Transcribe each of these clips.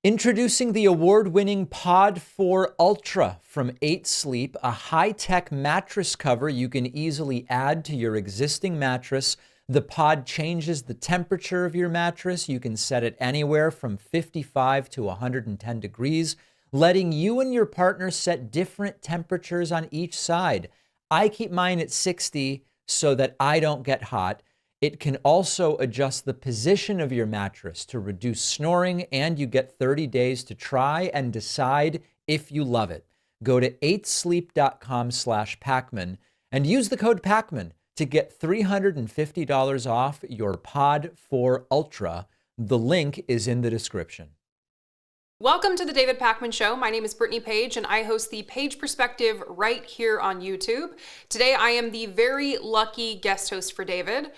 Introducing the award-winning Pod 4 Ultra from 8 Sleep, a high-tech mattress cover you can easily add to your existing mattress. The pod changes the temperature of your mattress. You can set it anywhere from 55 to 110 degrees, letting you and your partner set different temperatures on each side. I keep mine at 60 so that I don't get hot. It can also adjust the position of your mattress to reduce snoring, and you get 30 days to try and decide if you love it. Go to 8sleep.com/Pacman and use the code Pacman to get $350 off your Pod 4 Ultra. The link is in the description. Welcome to the David Pakman Show. My name is Brittany Page, and I host the Page Perspective right here on YouTube. Today, I am the very lucky guest host for David.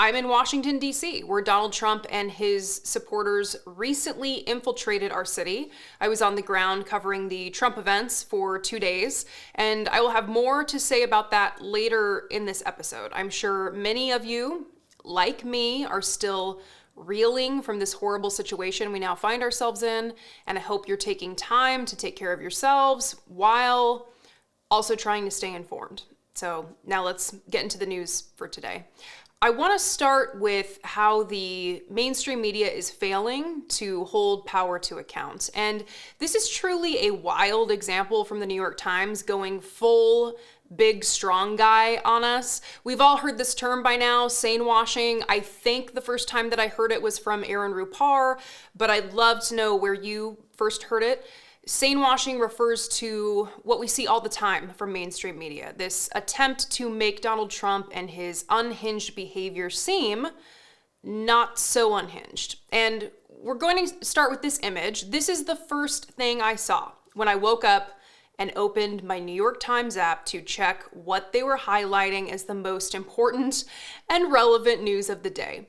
I'm in Washington, D.C., where Donald Trump and his supporters recently infiltrated our city. I was on the ground covering the Trump events for 2 days, and I will have more to say about that later in this episode. I'm sure many of you, like me, are still reeling from this horrible situation we now find ourselves in, and I hope you're taking time to take care of yourselves while also trying to stay informed. So now let's get into the news for today. I want to start with how the mainstream media is failing to hold power to account. And this is truly a wild example from the New York Times going full big strong guy on us. We've all heard this term by now, sane washing. I think the first time that I heard it was from Aaron Rupar, but I'd love to know where you first heard it. Sane washing refers to what we see all the time from mainstream media, this attempt to make Donald Trump and his unhinged behavior seem not so unhinged. And we're going to start with this image. This is the first thing I saw when I woke up and opened my New York Times app to check what they were highlighting as the most important and relevant news of the day.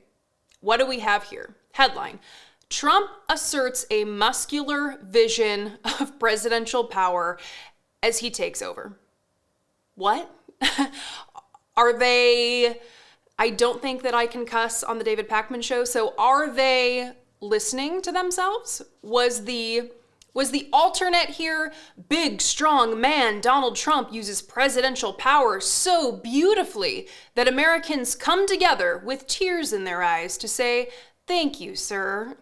What do we have here? Headline: Trump asserts a muscular vision of presidential power as he takes over. What? Are they, I don't think that I can cuss on the David Pakman Show, so are they listening to themselves? Was the alternate here, big, strong man Donald Trump uses presidential power so beautifully that Americans come together with tears in their eyes to say, "Thank you, sir"?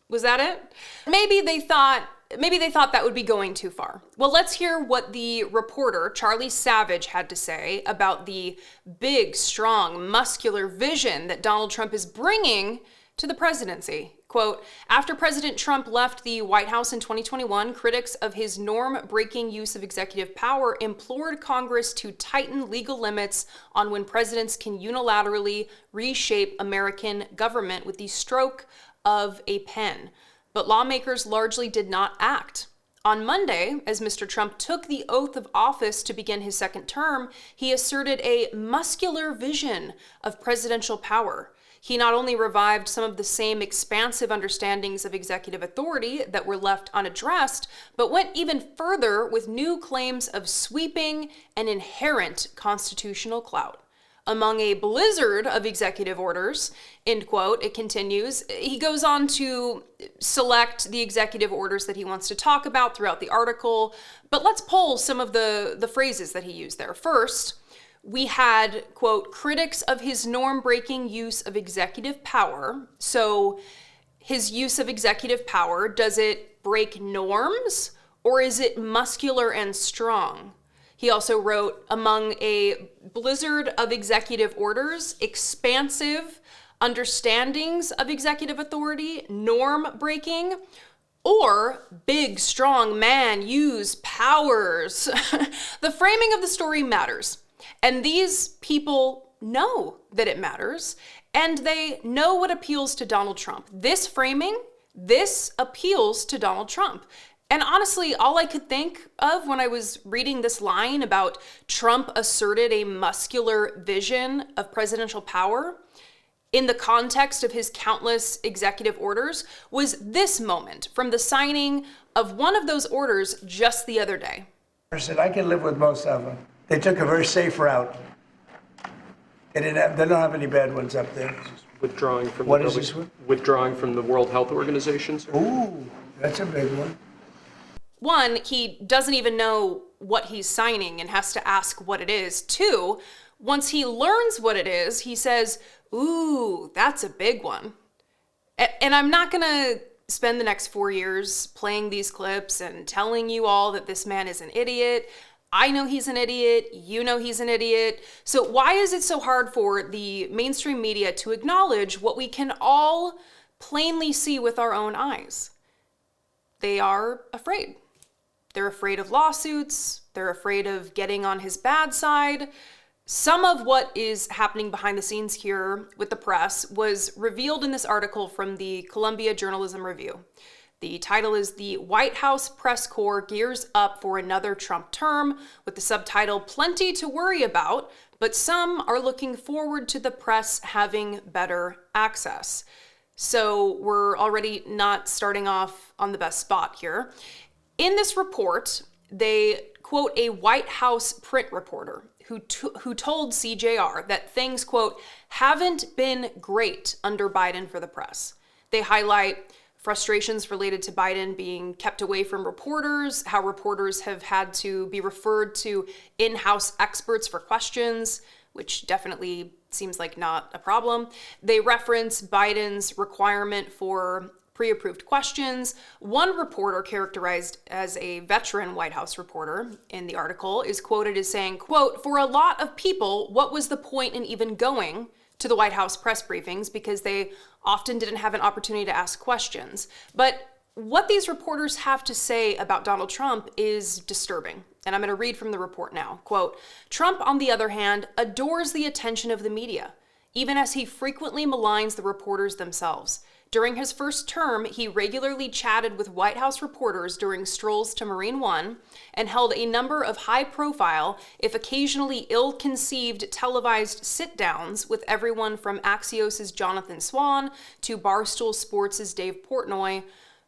Was that it? Maybe they thought that would be going too far. Well, let's hear what the reporter, Charlie Savage, had to say about the big, strong, muscular vision that Donald Trump is bringing to the presidency. Quote, after President Trump left the White House in 2021, critics of his norm-breaking use of executive power implored Congress to tighten legal limits on when presidents can unilaterally reshape American government with the stroke of a pen. But lawmakers largely did not act. On Monday, as Mr. Trump took the oath of office to begin his second term, he asserted a muscular vision of presidential power. He not only revived some of the same expansive understandings of executive authority that were left unaddressed, but went even further with new claims of sweeping and inherent constitutional clout. Among a blizzard of executive orders, end quote, it continues, he goes on to select the executive orders that he wants to talk about throughout the article, but let's pull some of the phrases that he used there. First, we had, quote, critics of his norm-breaking use of executive power. So his use of executive power, does it break norms or is it muscular and strong? He also wrote, among a blizzard of executive orders, expansive understandings of executive authority, norm breaking, or big, strong man use powers. The framing of the story matters. And these people know that it matters, and they know what appeals to Donald Trump. This framing, this appeals to Donald Trump. And honestly, all I could think of when I was reading this line about Trump asserted a muscular vision of presidential power in the context of his countless executive orders was this moment from the signing of one of those orders just the other day. I said, I can live with most of them. They took a very safe route. They don't have any bad ones up there. Withdrawing from What is this one? Withdrawing from the World Health Organization. Ooh, That's a big one. One, he doesn't even know what he's signing and has to ask what it is. Two, once he learns what it is, he says, ooh, that's a big one. And I'm not going to spend the next 4 years playing these clips and telling you all that this man is an idiot. I know he's an idiot. You know he's an idiot. So why is it so hard for the mainstream media to acknowledge what we can all plainly see with our own eyes? They are afraid. They're afraid of lawsuits. They're afraid of getting on his bad side. Some of what is happening behind the scenes here with the press was revealed in this article from the Columbia Journalism Review. The title is "The White House Press Corps Gears Up for Another Trump Term," with the subtitle "Plenty to Worry About, but Some Are Looking Forward to the Press Having Better Access." So we're already not starting off on the best spot here. In this report, they quote a White House print reporter who told CJR that things, quote, haven't been great under Biden for the press. They highlight frustrations related to Biden being kept away from reporters, how reporters have had to be referred to in-house experts for questions, which definitely seems like not a problem. They reference Biden's requirement for pre-approved questions. One reporter, characterized as a veteran White House reporter in the article, is quoted as saying, quote, "For a lot of people, what was the point in even going to the White House press briefings, because they often didn't have an opportunity to ask questions." But what these reporters have to say about Donald Trump is disturbing. And I'm going to read from the report now. Quote, "Trump, on the other hand, adores the attention of the media, even as he frequently maligns the reporters themselves. During his first term, he regularly chatted with White House reporters during strolls to Marine One and held a number of high-profile, if occasionally ill-conceived, televised sit-downs with everyone from Axios' Jonathan Swan to Barstool Sports' Dave Portnoy.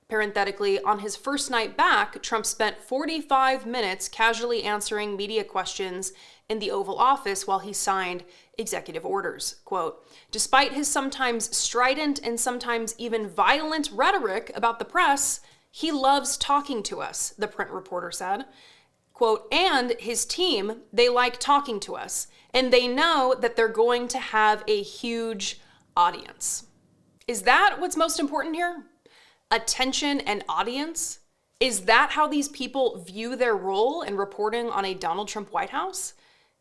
Parenthetically, on his first night back, Trump spent 45 minutes casually answering media questions in the Oval Office while he signed executive orders." Quote, "Despite his sometimes strident and sometimes even violent rhetoric about the press, he loves talking to us," the print reporter said. Quote, "And his team, they like talking to us, and they know that they're going to have a huge audience." Is that what's most important here? Attention and audience? Is that how these people view their role in reporting on a Donald Trump White House?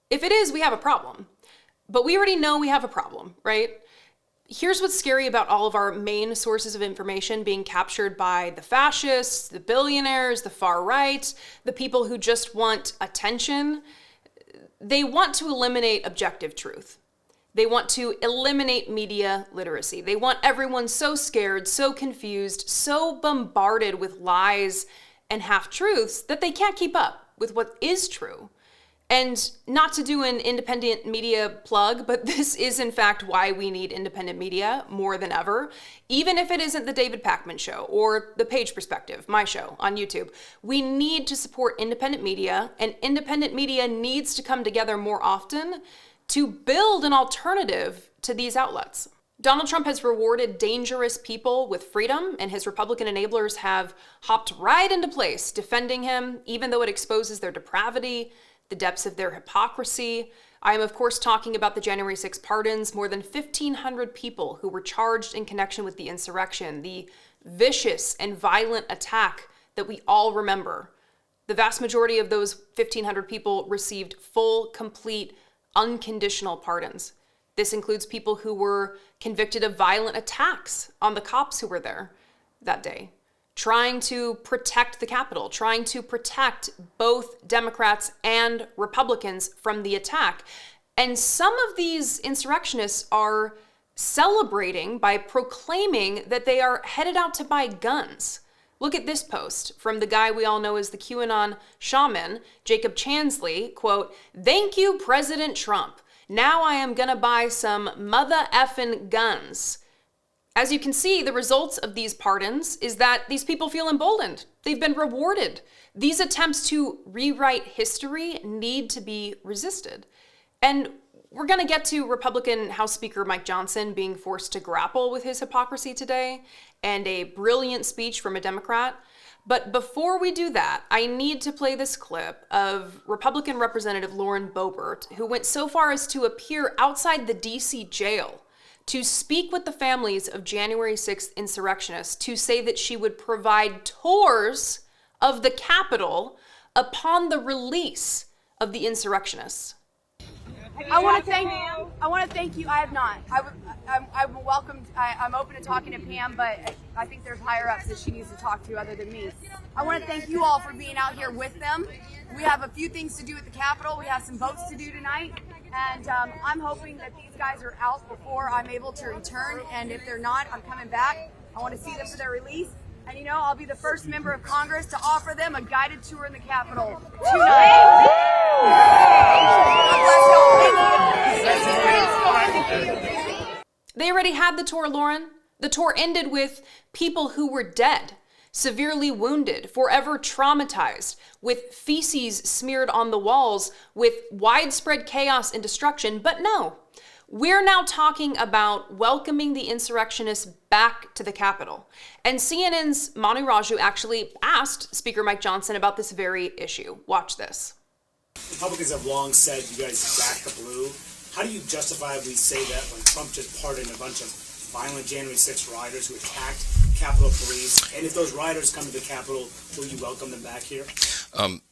If it is, we have a problem. But we already know we have a problem, right? Here's what's scary about all of our main sources of information being captured by the fascists, the billionaires, the far right, the people who just want attention. They want to eliminate objective truth. They want to eliminate media literacy. They want everyone so scared, so confused, so bombarded with lies and half-truths that they can't keep up with what is true. And not to do an independent media plug, but this is in fact why we need independent media more than ever. Even if it isn't the David Pakman Show or the Page Perspective, my show on YouTube, we need to support independent media, and independent media needs to come together more often to build an alternative to these outlets. Donald Trump has rewarded dangerous people with freedom, and his Republican enablers have hopped right into place defending him, even though it exposes their depravity, the depths of their hypocrisy. I am, of course, talking about the January 6 pardons, more than 1,500 people who were charged in connection with the insurrection, the vicious and violent attack that we all remember. The vast majority of those 1,500 people received full, complete, unconditional pardons. This includes people who were convicted of violent attacks on the cops who were there that day, trying to protect the Capitol, trying to protect both Democrats and Republicans from the attack. And some of these insurrectionists are celebrating by proclaiming that they are headed out to buy guns. Look at this post from the guy we all know as the QAnon shaman, Jacob Chansley, quote, "Thank you, President Trump. Now I am gonna buy some mother effing guns." As you can see, the results of these pardons is that these people feel emboldened. They've been rewarded. These attempts to rewrite history need to be resisted. And We're going to get to Republican House Speaker Mike Johnson being forced to grapple with his hypocrisy today and a brilliant speech from a Democrat. But before we do that, I need to play this clip of Republican Representative Lauren Boebert, who went so far as to appear outside the D.C. jail to speak with the families of January 6th insurrectionists to say that she would provide tours of the Capitol upon the release of the insurrectionists. I want to thank you. I have not. I'm welcomed. I'm open to talking to Pam, but I think there's higher ups that she needs to talk to other than me. I want to thank you all for being out here with them. We have a few things to do at the Capitol. We have some votes to do tonight, and I'm hoping that these guys are out before I'm able to return. And if they're not, I'm coming back. I want to see them for their release. And you know, I'll be the first member of Congress to offer them a guided tour in the Capitol tonight. They already had the tour, Lauren. The tour ended with people who were dead, severely wounded, forever traumatized, with feces smeared on the walls, with widespread chaos and destruction. But no, we're now talking about welcoming the insurrectionists back to the Capitol. And CNN's Manu Raju actually asked Speaker Mike Johnson about this very issue. Watch this. Republicans have long said you guys back the blue. How do you justifiably say that when Trump just pardoned a bunch of violent January 6th rioters who attacked Capitol Police? And if those rioters come to the Capitol, will you welcome them back here?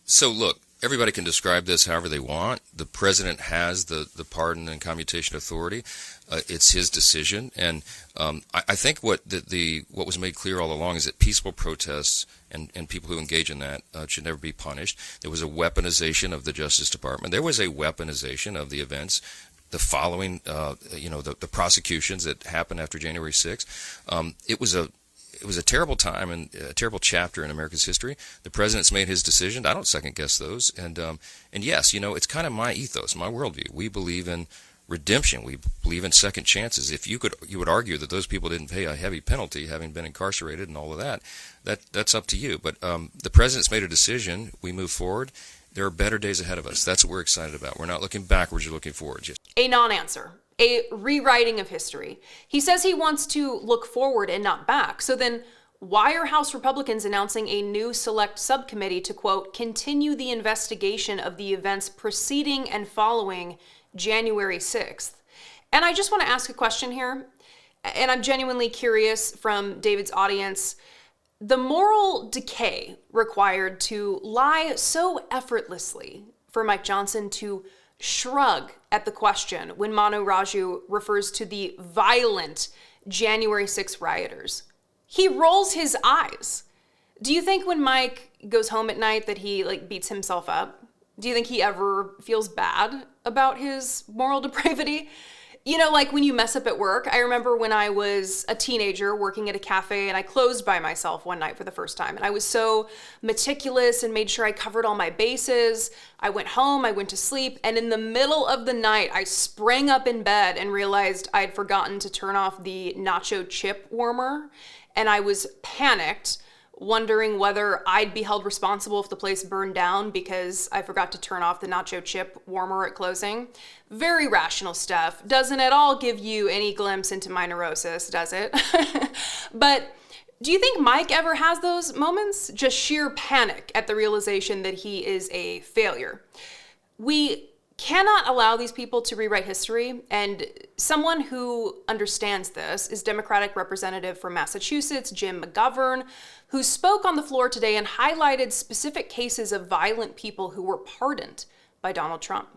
So look, everybody can describe this however they want. The president has the pardon and commutation authority. It's his decision. And I think what was made clear all along is that peaceful protests and people who engage in that should never be punished. There was a weaponization of the Justice Department. There was a weaponization of the events. The following, the prosecutions that happened after January 6th. It was a terrible time and a terrible chapter in America's history. The president's made his decision. I don't second guess those. And yes, it's kind of my ethos, my worldview. We believe in redemption. We believe in second chances. If you would argue that those people didn't pay a heavy penalty, having been incarcerated and all of that, that's up to you. But the president's made a decision. We move forward. There are better days ahead of us. That's what we're excited about. We're not looking backwards. We're looking forward. A non-answer. A rewriting of history. He says he wants to look forward and not back. So then why are House Republicans announcing a new select subcommittee to, quote, continue the investigation of the events preceding and following January 6th? And I just want to ask a question here, and I'm genuinely curious from David's audience. The moral decay required to lie so effortlessly for Mike Johnson to shrug at the question when Manu Raju refers to the violent January 6th rioters. He rolls his eyes. Do you think when Mike goes home at night that he beats himself up? Do you think he ever feels bad about his moral depravity? Like when you mess up at work. I remember when I was a teenager working at a cafe and I closed by myself one night for the first time. And I was so meticulous and made sure I covered all my bases. I went home, I went to sleep, and in the middle of the night, I sprang up in bed and realized I'd forgotten to turn off the nacho chip warmer. And I was panicked, wondering whether I'd be held responsible if the place burned down because I forgot to turn off the nacho chip warmer at closing. Very rational stuff. Doesn't at all give you any glimpse into my neurosis, does it? But do you think Mike ever has those moments? Just sheer panic at the realization that he is a failure. We cannot allow these people to rewrite history, and someone who understands this is Democratic Representative from Massachusetts, Jim McGovern, who spoke on the floor today and highlighted specific cases of violent people who were pardoned by Donald Trump.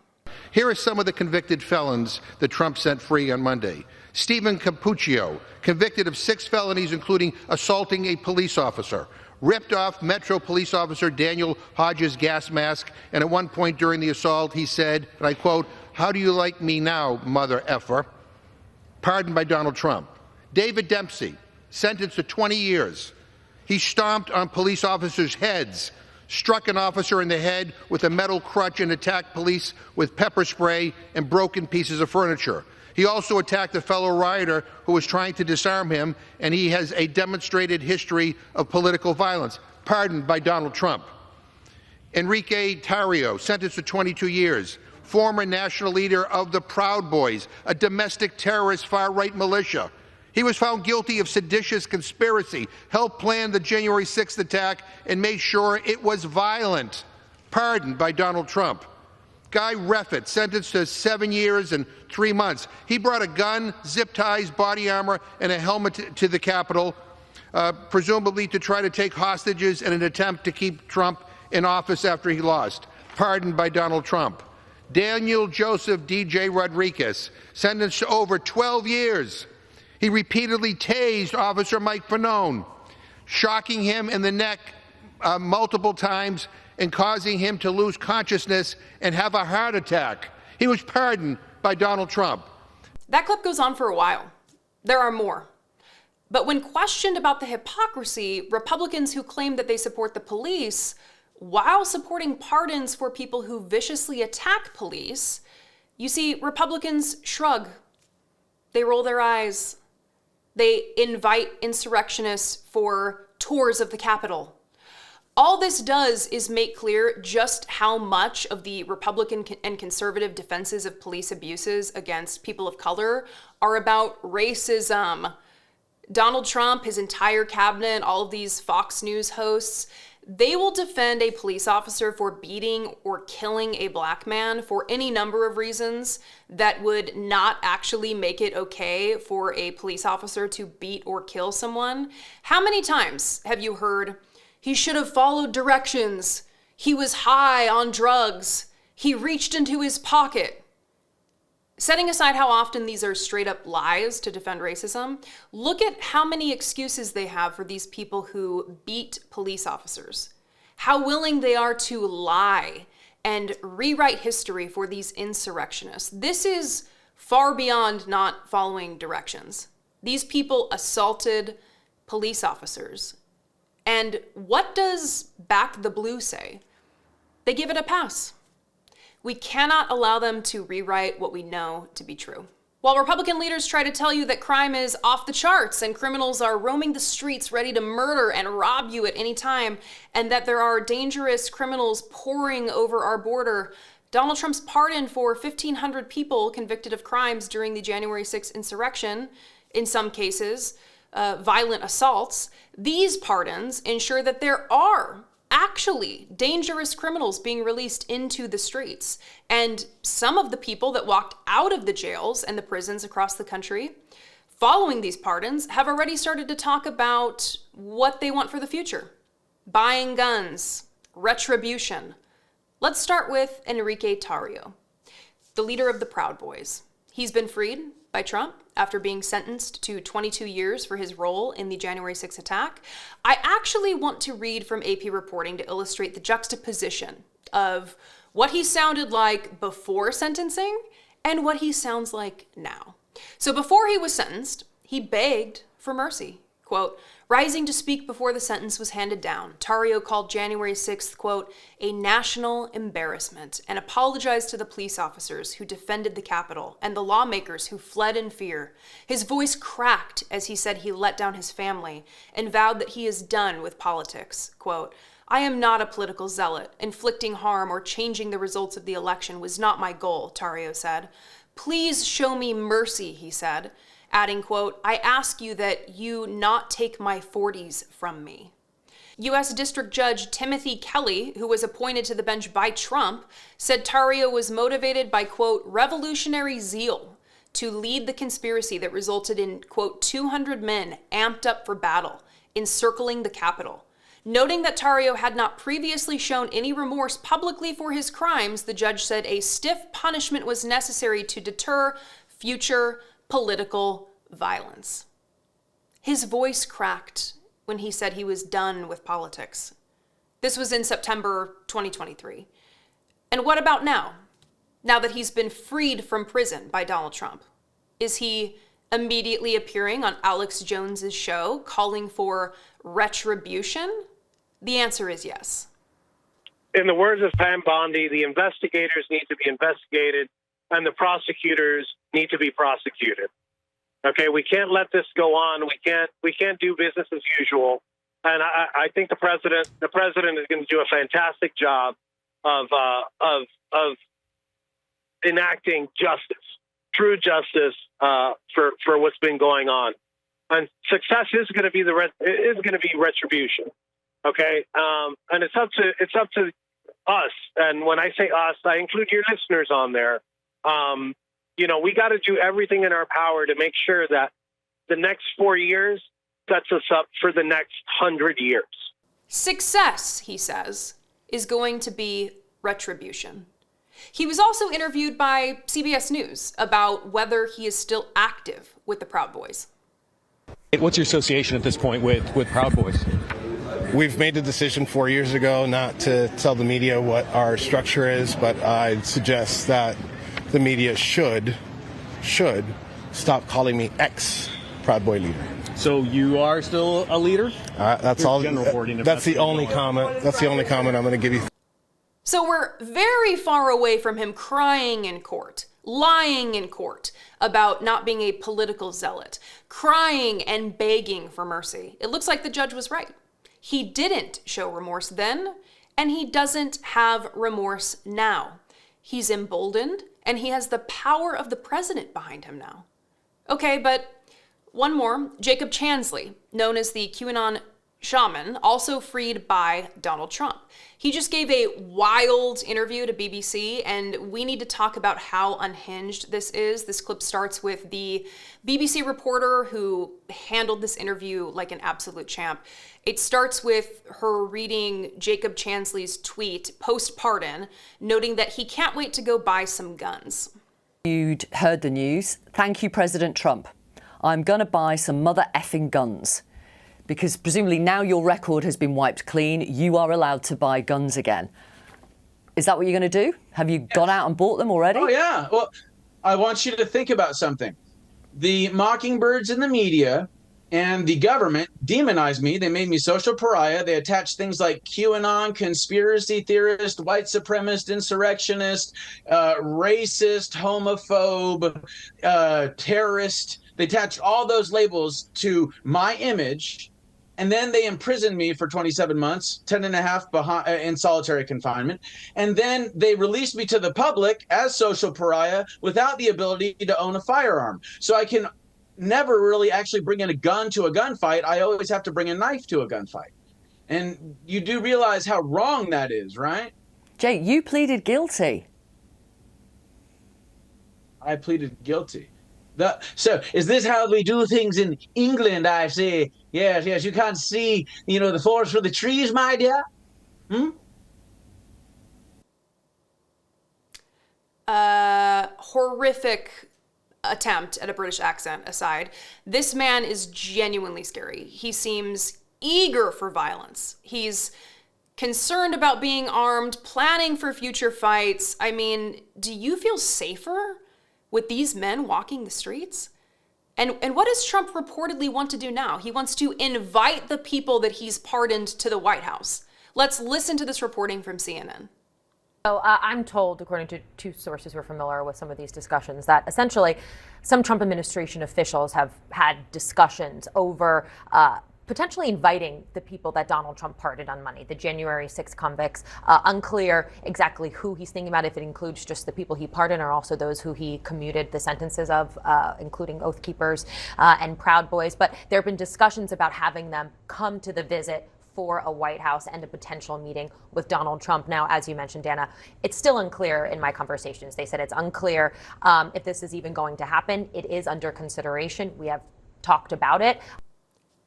Here are some of the convicted felons that Trump set free on Monday. Stephen Cappuccio, convicted of 6 felonies, including assaulting a police officer, ripped off Metro police officer Daniel Hodges' gas mask, and at one point during the assault he said, and I quote, "How do you like me now, mother effer?" Pardoned by Donald Trump. David Dempsey, sentenced to 20 years. He stomped on police officers' heads, struck an officer in the head with a metal crutch, and attacked police with pepper spray and broken pieces of furniture. He also attacked a fellow rioter who was trying to disarm him, and he has a demonstrated history of political violence. Pardoned by Donald Trump. Enrique Tarrio, sentenced to 22 years, former national leader of the Proud Boys, a domestic terrorist far-right militia. He was found guilty of seditious conspiracy, helped plan the January 6th attack, and made sure it was violent. Pardoned by Donald Trump. Guy Reffitt, sentenced to 7 years and 3 months. He brought a gun, zip ties, body armor, and a helmet to the Capitol, presumably to try to take hostages in an attempt to keep Trump in office after he lost. Pardoned by Donald Trump. Daniel Joseph D.J. Rodriguez, sentenced to over 12 years. He repeatedly tased Officer Mike Fanone, shocking him in the neck multiple times and causing him to lose consciousness and have a heart attack. He was pardoned by Donald Trump. That clip goes on for a while. There are more. But when questioned about the hypocrisy, Republicans who claim that they support the police while supporting pardons for people who viciously attack police, you see, Republicans shrug. They roll their eyes. They invite insurrectionists for tours of the Capitol. All this does is make clear just how much of the Republican and conservative defenses of police abuses against people of color are about racism. Donald Trump, his entire cabinet, all of these Fox News hosts, they will defend a police officer for beating or killing a black man for any number of reasons that would not actually make it okay for a police officer to beat or kill someone. How many times have you heard, he should have followed directions, he was high on drugs, he reached into his pocket? Setting aside how often these are straight up lies to defend racism, look at how many excuses they have for these people who beat police officers. How willing they are to lie and rewrite history for these insurrectionists. This is far beyond not following directions. These people assaulted police officers. And what does Back the Blue say? They give it a pass. We cannot allow them to rewrite what we know to be true. While Republican leaders try to tell you that crime is off the charts and criminals are roaming the streets ready to murder and rob you at any time, and that there are dangerous criminals pouring over our border, Donald Trump's pardon for 1,500 people convicted of crimes during the January 6th insurrection, in some cases, violent assaults, these pardons ensure that there are actually dangerous criminals being released into the streets. And some of the people that walked out of the jails and the prisons across the country following these pardons have already started to talk about what they want for the future. Buying guns, retribution. Let's start with Enrique Tarrio, the leader of the Proud Boys. He's been freed by Trump after being sentenced to 22 years for his role in the January 6th attack. I actually want to read from AP reporting to illustrate the juxtaposition of what he sounded like before sentencing and what he sounds like now. So before he was sentenced, he begged for mercy. Quote, rising to speak before the sentence was handed down, Tarrio called January 6th, quote, a national embarrassment and apologized to the police officers who defended the Capitol and the lawmakers who fled in fear. His voice cracked as he said he let down his family and vowed that he is done with politics. Quote, I am not a political zealot. Inflicting harm or changing the results of the election was not my goal, Tarrio said. Please show me mercy, he said. Adding, quote, I ask you that you not take my 40s from me. U.S. District Judge Timothy Kelly, who was appointed to the bench by Trump, said Tarrio was motivated by, quote, revolutionary zeal to lead the conspiracy that resulted in, quote, 200 men amped up for battle, encircling the Capitol. Noting that Tarrio had not previously shown any remorse publicly for his crimes, the judge said a stiff punishment was necessary to deter future political violence. His voice cracked when he said he was done with politics. This was in September 2023. And what about now? Now that he's been freed from prison by Donald Trump? Is he immediately appearing on Alex Jones's show calling for retribution? The answer is yes. In the words of Pam Bondi, the investigators need to be investigated and the prosecutors need to be prosecuted. Okay, we can't let this go on. We can't do business as usual. And I think the president is going to do a fantastic job of enacting justice, true justice for what's been going on. And success is going to be retribution. Okay, and it's up to us. And when I say us, I include your listeners on there. We got to do everything in our power to make sure that the next 4 years sets us up for the next 100 years. Success, he says, is going to be retribution. He was also interviewed by CBS News about whether he is still active with the Proud Boys. What's your association at this point with Proud Boys? We've made the decision 4 years ago not to tell the media what our structure is, but I'd suggest that the media should stop calling me ex-Proud Boy leader. So you are still a leader? That's all. That's the only comment. That's the only comment I'm going to give you. So we're very far away from him crying in court, lying in court about not being a political zealot, crying and begging for mercy. It looks like the judge was right. He didn't show remorse then, and he doesn't have remorse now. He's emboldened, and he has the power of the president behind him now. Okay, but one more. Jacob Chansley, known as the QAnon shaman, also freed by Donald Trump. He just gave a wild interview to BBC, and we need to talk about how unhinged this is. This clip starts with the BBC reporter who handled this interview like an absolute champ. It starts with her reading Jacob Chansley's tweet post-pardon, noting that he can't wait to go buy some guns. You'd heard the news. Thank you, President Trump. I'm going to buy some mother effing guns. Because presumably now your record has been wiped clean, you are allowed to buy guns again. Is that what you're going to do? Have you gone out and bought them already? Oh, yeah. Well, I want you to think about something. The mockingbirds in the media and the government demonized me. They made me social pariah. They attached things like QAnon, conspiracy theorist, white supremacist, insurrectionist, racist, homophobe, terrorist. They attached all those labels to my image. And then they imprisoned me for 27 months, 10 and a half in solitary confinement. And then they released me to the public as social pariah without the ability to own a firearm. So I can never really actually bring in a gun to a gunfight. I always have to bring a knife to a gunfight. And you do realize how wrong that is, right? Jay, you pleaded guilty. I pleaded guilty. So is this how we do things in England? I say, yes, you can't see, the forest for the trees, my dear. Horrific attempt at a British accent aside, this man is genuinely scary. He seems eager for violence. He's concerned about being armed, planning for future fights. I mean, do you feel safer with these men walking the streets? And what does Trump reportedly want to do now? He wants to invite the people that he's pardoned to the White House. Let's listen to this reporting from CNN. So I'm told, according to two sources who are familiar with some of these discussions, that essentially some Trump administration officials have had discussions over potentially inviting the people that Donald Trump pardoned on Monday, the January 6 convicts. Unclear exactly who he's thinking about, if it includes just the people he pardoned or also those who he commuted the sentences of, including Oath Keepers and Proud Boys. But there have been discussions about having them come to the visit for a White House and a potential meeting with Donald Trump. Now, as you mentioned, Dana, it's still unclear in my conversations. They said it's unclear if this is even going to happen. It is under consideration. We have talked about it.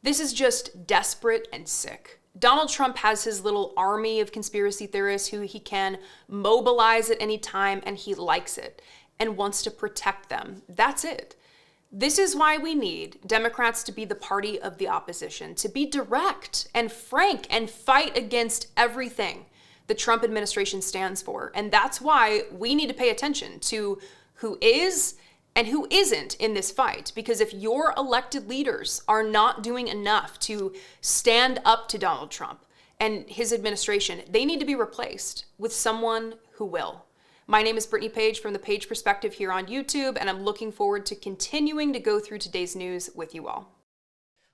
This is just desperate and sick. Donald Trump has his little army of conspiracy theorists who he can mobilize at any time, and he likes it and wants to protect them. That's it. This is why we need Democrats to be the party of the opposition, to be direct and frank and fight against everything the Trump administration stands for. And that's why we need to pay attention to who is and who isn't in this fight. Because if your elected leaders are not doing enough to stand up to Donald Trump and his administration, they need to be replaced with someone who will. My name is Brittany Page from the Page Perspective here on YouTube, and I'm looking forward to continuing to go through today's news with you all.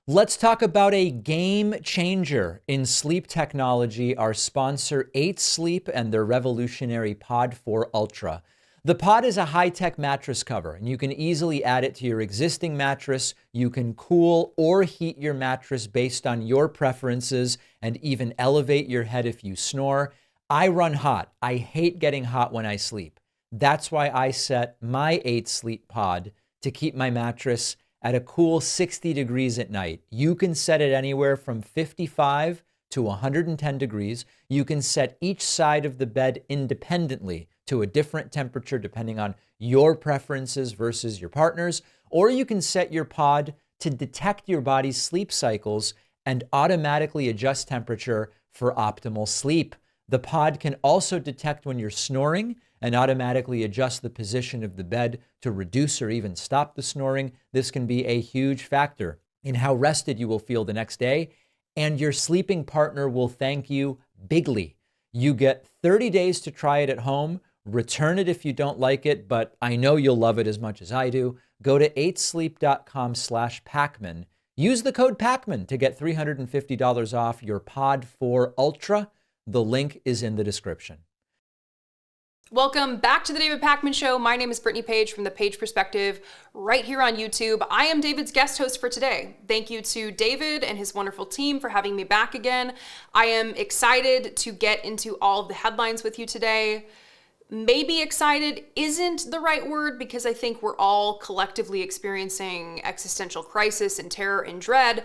Let's talk about a game changer in sleep technology, our sponsor 8 Sleep and their revolutionary Pod 4 Ultra. The Pod is a high-tech mattress cover, and you can easily add it to your existing mattress. You can cool or heat your mattress based on your preferences and even elevate your head if you snore. I run hot. I hate getting hot when I sleep. That's why I set my 8 Sleep Pod to keep my mattress at a cool 60 degrees at night. You can set it anywhere from 55 to 110 degrees. You can set each side of the bed independently to a different temperature depending on your preferences versus your partner's, or you can set your pod to detect your body's sleep cycles and automatically adjust temperature for optimal sleep. The pod can also detect when you're snoring and automatically adjust the position of the bed to reduce or even stop the snoring. This can be a huge factor in how rested you will feel the next day, and your sleeping partner will thank you bigly. You get 30 days to try it at home. Return it if you don't like it, but I know you'll love it as much as I do. Go to 8sleep.com/Pacman. Use the code Pacman to get $350 off your Pod 4 Ultra. The link is in the description. Welcome back to the David Pakman Show. My name is Brittany Page from the Page Perspective right here on YouTube. I am David's guest host for today. Thank you to David and his wonderful team for having me back again. I am excited to get into all of the headlines with you today. Maybe excited isn't the right word because I think we're all collectively experiencing existential crisis and terror and dread,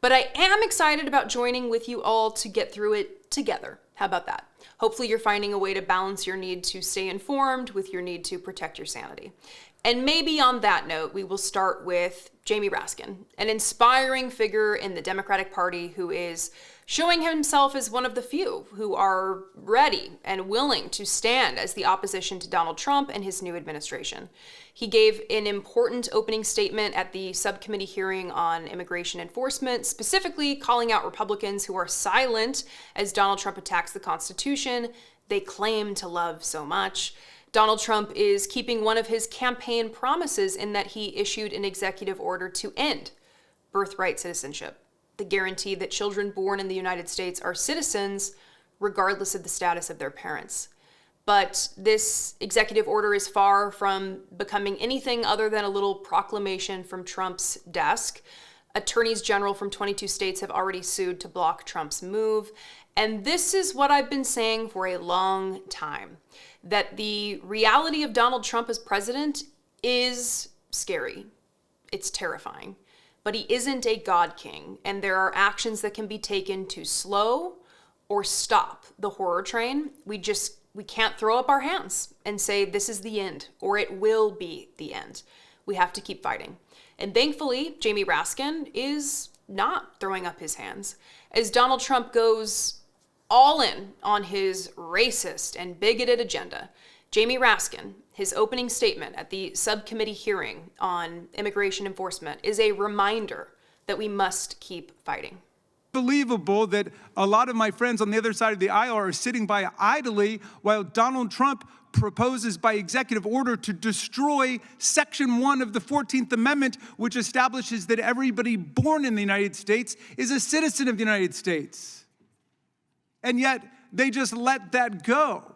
but I am excited about joining with you all to get through it together. How about that? Hopefully you're finding a way to balance your need to stay informed with your need to protect your sanity. And maybe on that note, we will start with Jamie Raskin, an inspiring figure in the Democratic Party who is showing himself as one of the few who are ready and willing to stand as the opposition to Donald Trump and his new administration. He gave an important opening statement at the subcommittee hearing on immigration enforcement, specifically calling out Republicans who are silent as Donald Trump attacks the Constitution they claim to love so much. Donald Trump is keeping one of his campaign promises in that he issued an executive order to end birthright citizenship, the guarantee that children born in the United States are citizens regardless of the status of their parents. But this executive order is far from becoming anything other than a little proclamation from Trump's desk. Attorneys general from 22 states have already sued to block Trump's move. And this is what I've been saying for a long time, that the reality of Donald Trump as president is scary. It's terrifying. But he isn't a God king, and there are actions that can be taken to slow or stop the horror train. We can't throw up our hands and say this is the end, or it will be the end. We have to keep fighting. And thankfully, Jamie Raskin is not throwing up his hands. As Donald Trump goes all in on his racist and bigoted agenda, Jamie Raskin, his opening statement at the subcommittee hearing on immigration enforcement, is a reminder that we must keep fighting. Believable that a lot of my friends on the other side of the aisle are sitting by idly while Donald Trump proposes by executive order to destroy Section 1 of the 14th Amendment, which establishes that everybody born in the United States is a citizen of the United States. And yet they just let that go.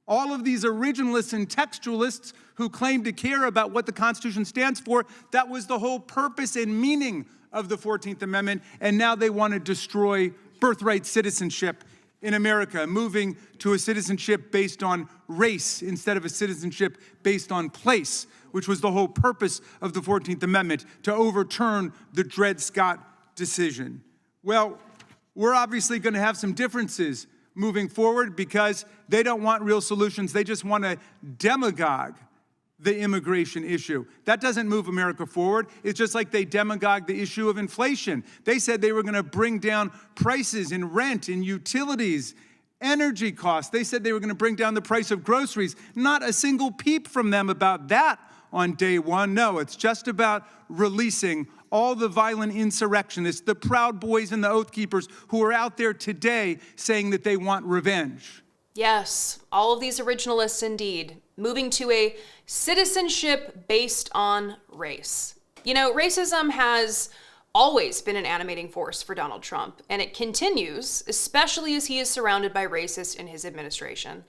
All of these originalists and textualists who claim to care about what the Constitution stands for, that was the whole purpose and meaning of the 14th Amendment, and now they want to destroy birthright citizenship in America, moving to a citizenship based on race instead of a citizenship based on place, which was the whole purpose of the 14th Amendment, to overturn the Dred Scott decision. Well, we're obviously going to have some differences moving forward because they don't want real solutions. They just want to demagogue the immigration issue. That doesn't move America forward. It's just like they demagogued the issue of inflation. They said they were going to bring down prices in rent, in utilities, energy costs. They said they were going to bring down the price of groceries. Not a single peep from them about that on day one. No, it's just about releasing all the violent insurrectionists, the Proud Boys and the Oath Keepers who are out there today saying that they want revenge. Yes, all of these originalists indeed, moving to a citizenship based on race. You know, racism has always been an animating force for Donald Trump, and it continues, especially as he is surrounded by racists in his administration.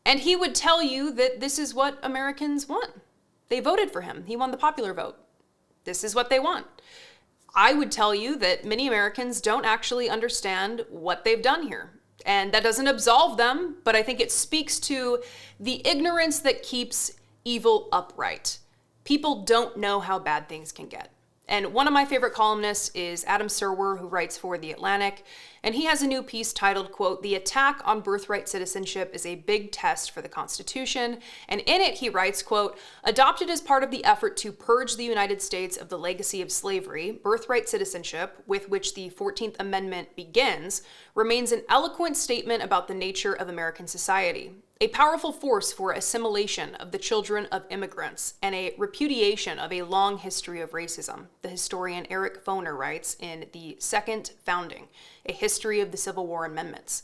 And he would tell you that this is what Americans want. They voted for him. He won the popular vote. This is what they want. I would tell you that many Americans don't actually understand what they've done here. And that doesn't absolve them, but I think it speaks to the ignorance that keeps evil upright. People don't know how bad things can get. And one of my favorite columnists is Adam Serwer, who writes for The Atlantic. And he has a new piece titled, quote, "The attack on birthright citizenship is a big test for the Constitution." And in it, he writes, quote, "Adopted as part of the effort to purge the United States of the legacy of slavery, birthright citizenship, with which the 14th Amendment begins, remains an eloquent statement about the nature of American society. A powerful force for assimilation of the children of immigrants and a repudiation of a long history of racism," the historian Eric Foner writes in The Second Founding, A History of the Civil War Amendments.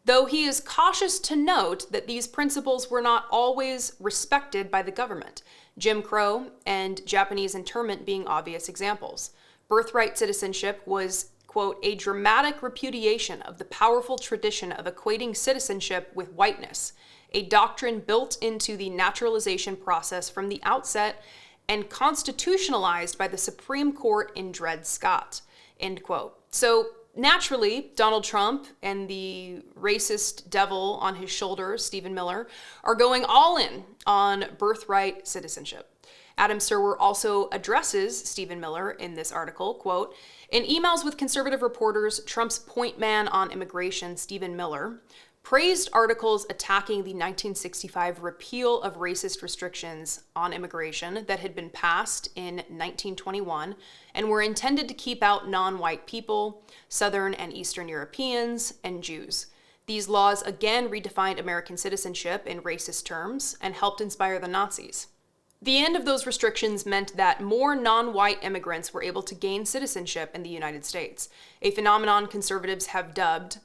Though he is cautious to note that these principles were not always respected by the government, Jim Crow and Japanese internment being obvious examples. Birthright citizenship was, quote, "a dramatic repudiation of the powerful tradition of equating citizenship with whiteness, a doctrine built into the naturalization process from the outset and constitutionalized by the Supreme Court in Dred Scott," end quote. So naturally, Donald Trump and the racist devil on his shoulder, Stephen Miller, are going all in on birthright citizenship. Adam Serwer also addresses Stephen Miller in this article, quote, "In emails with conservative reporters, Trump's point man on immigration, Stephen Miller, praised articles attacking the 1965 repeal of racist restrictions on immigration that had been passed in 1921 and were intended to keep out non-white people, Southern and Eastern Europeans, and Jews. These laws again redefined American citizenship in racist terms and helped inspire the Nazis. The end of those restrictions meant that more non-white immigrants were able to gain citizenship in the United States, a phenomenon conservatives have dubbed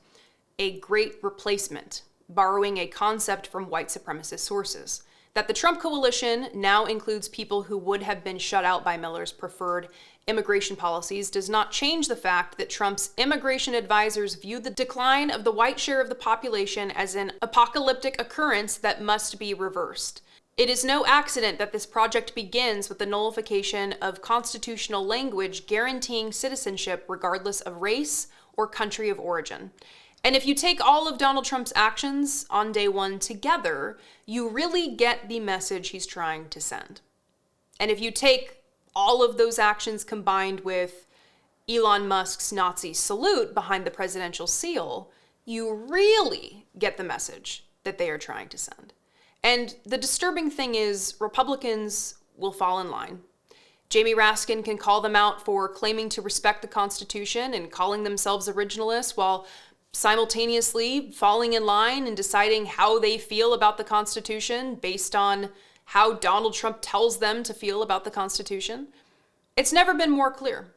a great replacement, borrowing a concept from white supremacist sources. That the Trump coalition now includes people who would have been shut out by Miller's preferred immigration policies does not change the fact that Trump's immigration advisors view the decline of the white share of the population as an apocalyptic occurrence that must be reversed. It is no accident that this project begins with the nullification of constitutional language guaranteeing citizenship regardless of race or country of origin. And if you take all of Donald Trump's actions on day one together, you really get the message he's trying to send. And if you take all of those actions combined with Elon Musk's Nazi salute behind the presidential seal, you really get the message that they are trying to send. And the disturbing thing is Republicans will fall in line. Jamie Raskin can call them out for claiming to respect the Constitution and calling themselves originalists while simultaneously falling in line and deciding how they feel about the Constitution based on how Donald Trump tells them to feel about the Constitution. It's never been more clear.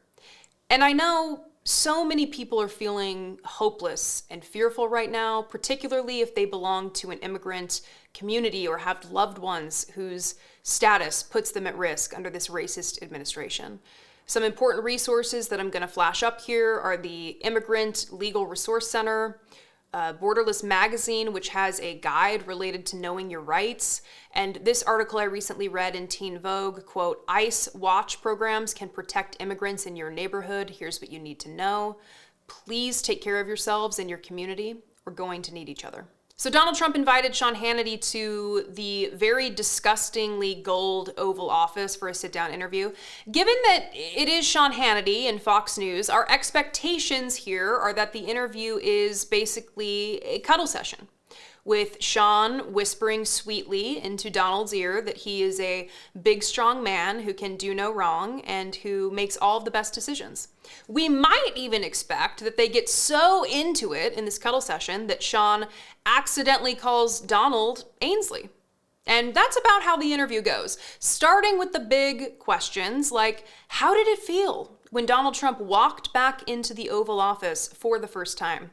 And I know so many people are feeling hopeless and fearful right now, particularly if they belong to an immigrant community or have loved ones whose status puts them at risk under this racist administration. Some important resources that I'm going to flash up here are the Immigrant Legal Resource Center, Borderless Magazine, which has a guide related to knowing your rights. And this article I recently read in Teen Vogue, quote, "ICE watch programs can protect immigrants in your neighborhood. Here's what you need to know. Please take care of yourselves and your community. We're going to need each other." So Donald Trump invited Sean Hannity to the very disgustingly gold Oval Office for a sit-down interview. Given that it is Sean Hannity and Fox News, our expectations here are that the interview is basically a cuddle session, with Sean whispering sweetly into Donald's ear that he is a big, strong man who can do no wrong and who makes all of the best decisions. We might even expect that they get so into it in this cuddle session that Sean accidentally calls Donald Ainsley. And that's about how the interview goes, starting with the big questions like, how did it feel when Donald Trump walked back into the Oval Office for the first time?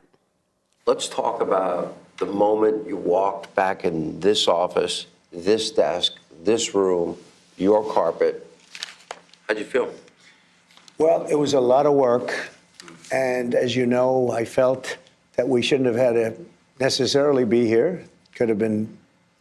Let's talk about the moment you walked back in this office, this desk, this room, your carpet. How'd you feel? Well, it was a lot of work. And as you know, I felt that we shouldn't have had to necessarily be here. Could have been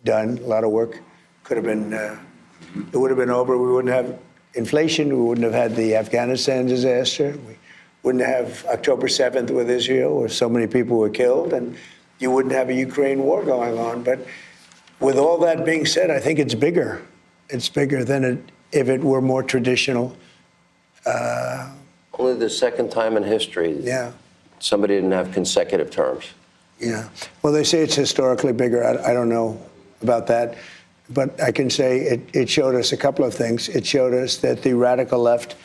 done. A lot of work could have been, it would have been over. We wouldn't have inflation. We wouldn't have had the Afghanistan disaster. We wouldn't have October 7th with Israel, where so many people were killed, and you wouldn't have a Ukraine war going on. But with all that being said, I think it's bigger. It's bigger than if it were more traditional. Only the second time in history somebody didn't have consecutive terms. Yeah. Well, they say it's historically bigger. I don't know about that. But I can say it showed us a couple of things. It showed us that the radical left,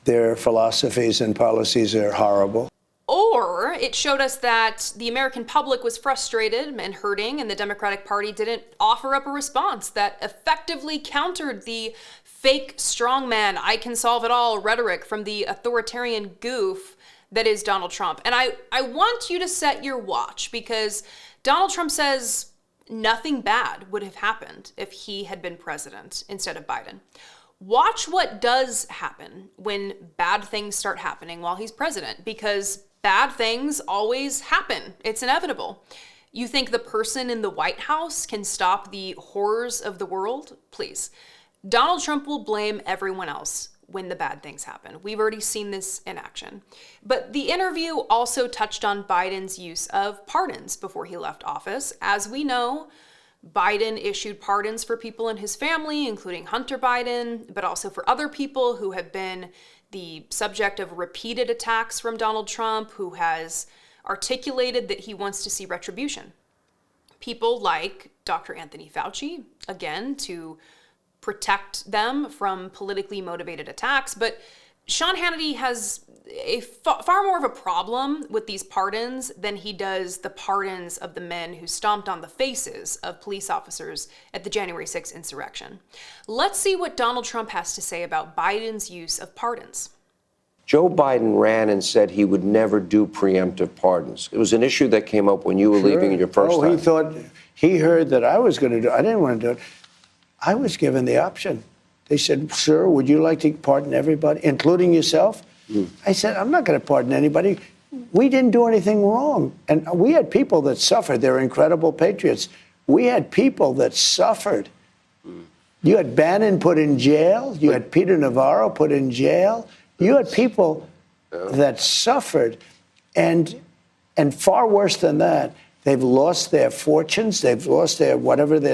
their philosophies and policies are horrible. Or it showed us that the American public was frustrated and hurting, and the Democratic Party didn't offer up a response that effectively countered the fake strongman, I can solve it all rhetoric from the authoritarian goof that is Donald Trump. And I want you to set your watch, because Donald Trump says nothing bad would have happened if he had been president instead of Biden. Watch what does happen when bad things start happening while he's president, because bad things always happen. It's inevitable. You think the person in the White House can stop the horrors of the world? Please. Donald Trump will blame everyone else when the bad things happen. We've already seen this in action. But the interview also touched on Biden's use of pardons before he left office. As we know, Biden issued pardons for people in his family, including Hunter Biden, but also for other people who have been the subject of repeated attacks from Donald Trump, who has articulated that he wants to see retribution. People like Dr. Anthony Fauci, again, to protect them from politically motivated attacks. But Sean Hannity has a far more of a problem with these pardons than he does the pardons of the men who stomped on the faces of police officers at the January 6th insurrection. Let's see what Donald Trump has to say about Biden's use of pardons. Joe Biden ran and said he would never do preemptive pardons. It was an issue that came up when you were leaving in your first time. He heard that I was going to do it. I didn't want to do it. I was given the option. They said, sir, would you like to pardon everybody, including yourself? I said, I'm not going to pardon anybody. We didn't do anything wrong. And we had people that suffered. They're incredible patriots. We had people that suffered. You had Bannon put in jail. You had Peter Navarro put in jail. You had people that suffered. And far worse than that, they've lost their fortunes. They've lost their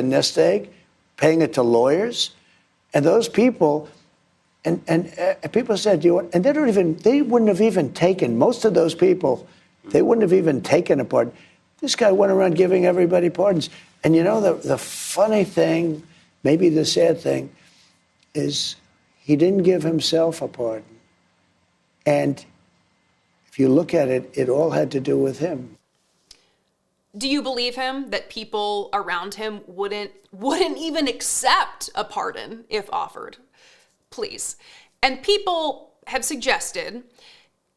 nest egg, paying it to lawyers. And those people, and people said, and they wouldn't have even taken, most of those people, they wouldn't have even taken a pardon. This guy went around giving everybody pardons. And the funny thing, maybe the sad thing, is he didn't give himself a pardon. And if you look at it, it all had to do with him. Do you believe him that people around him wouldn't even accept a pardon if offered? Please. And people have suggested,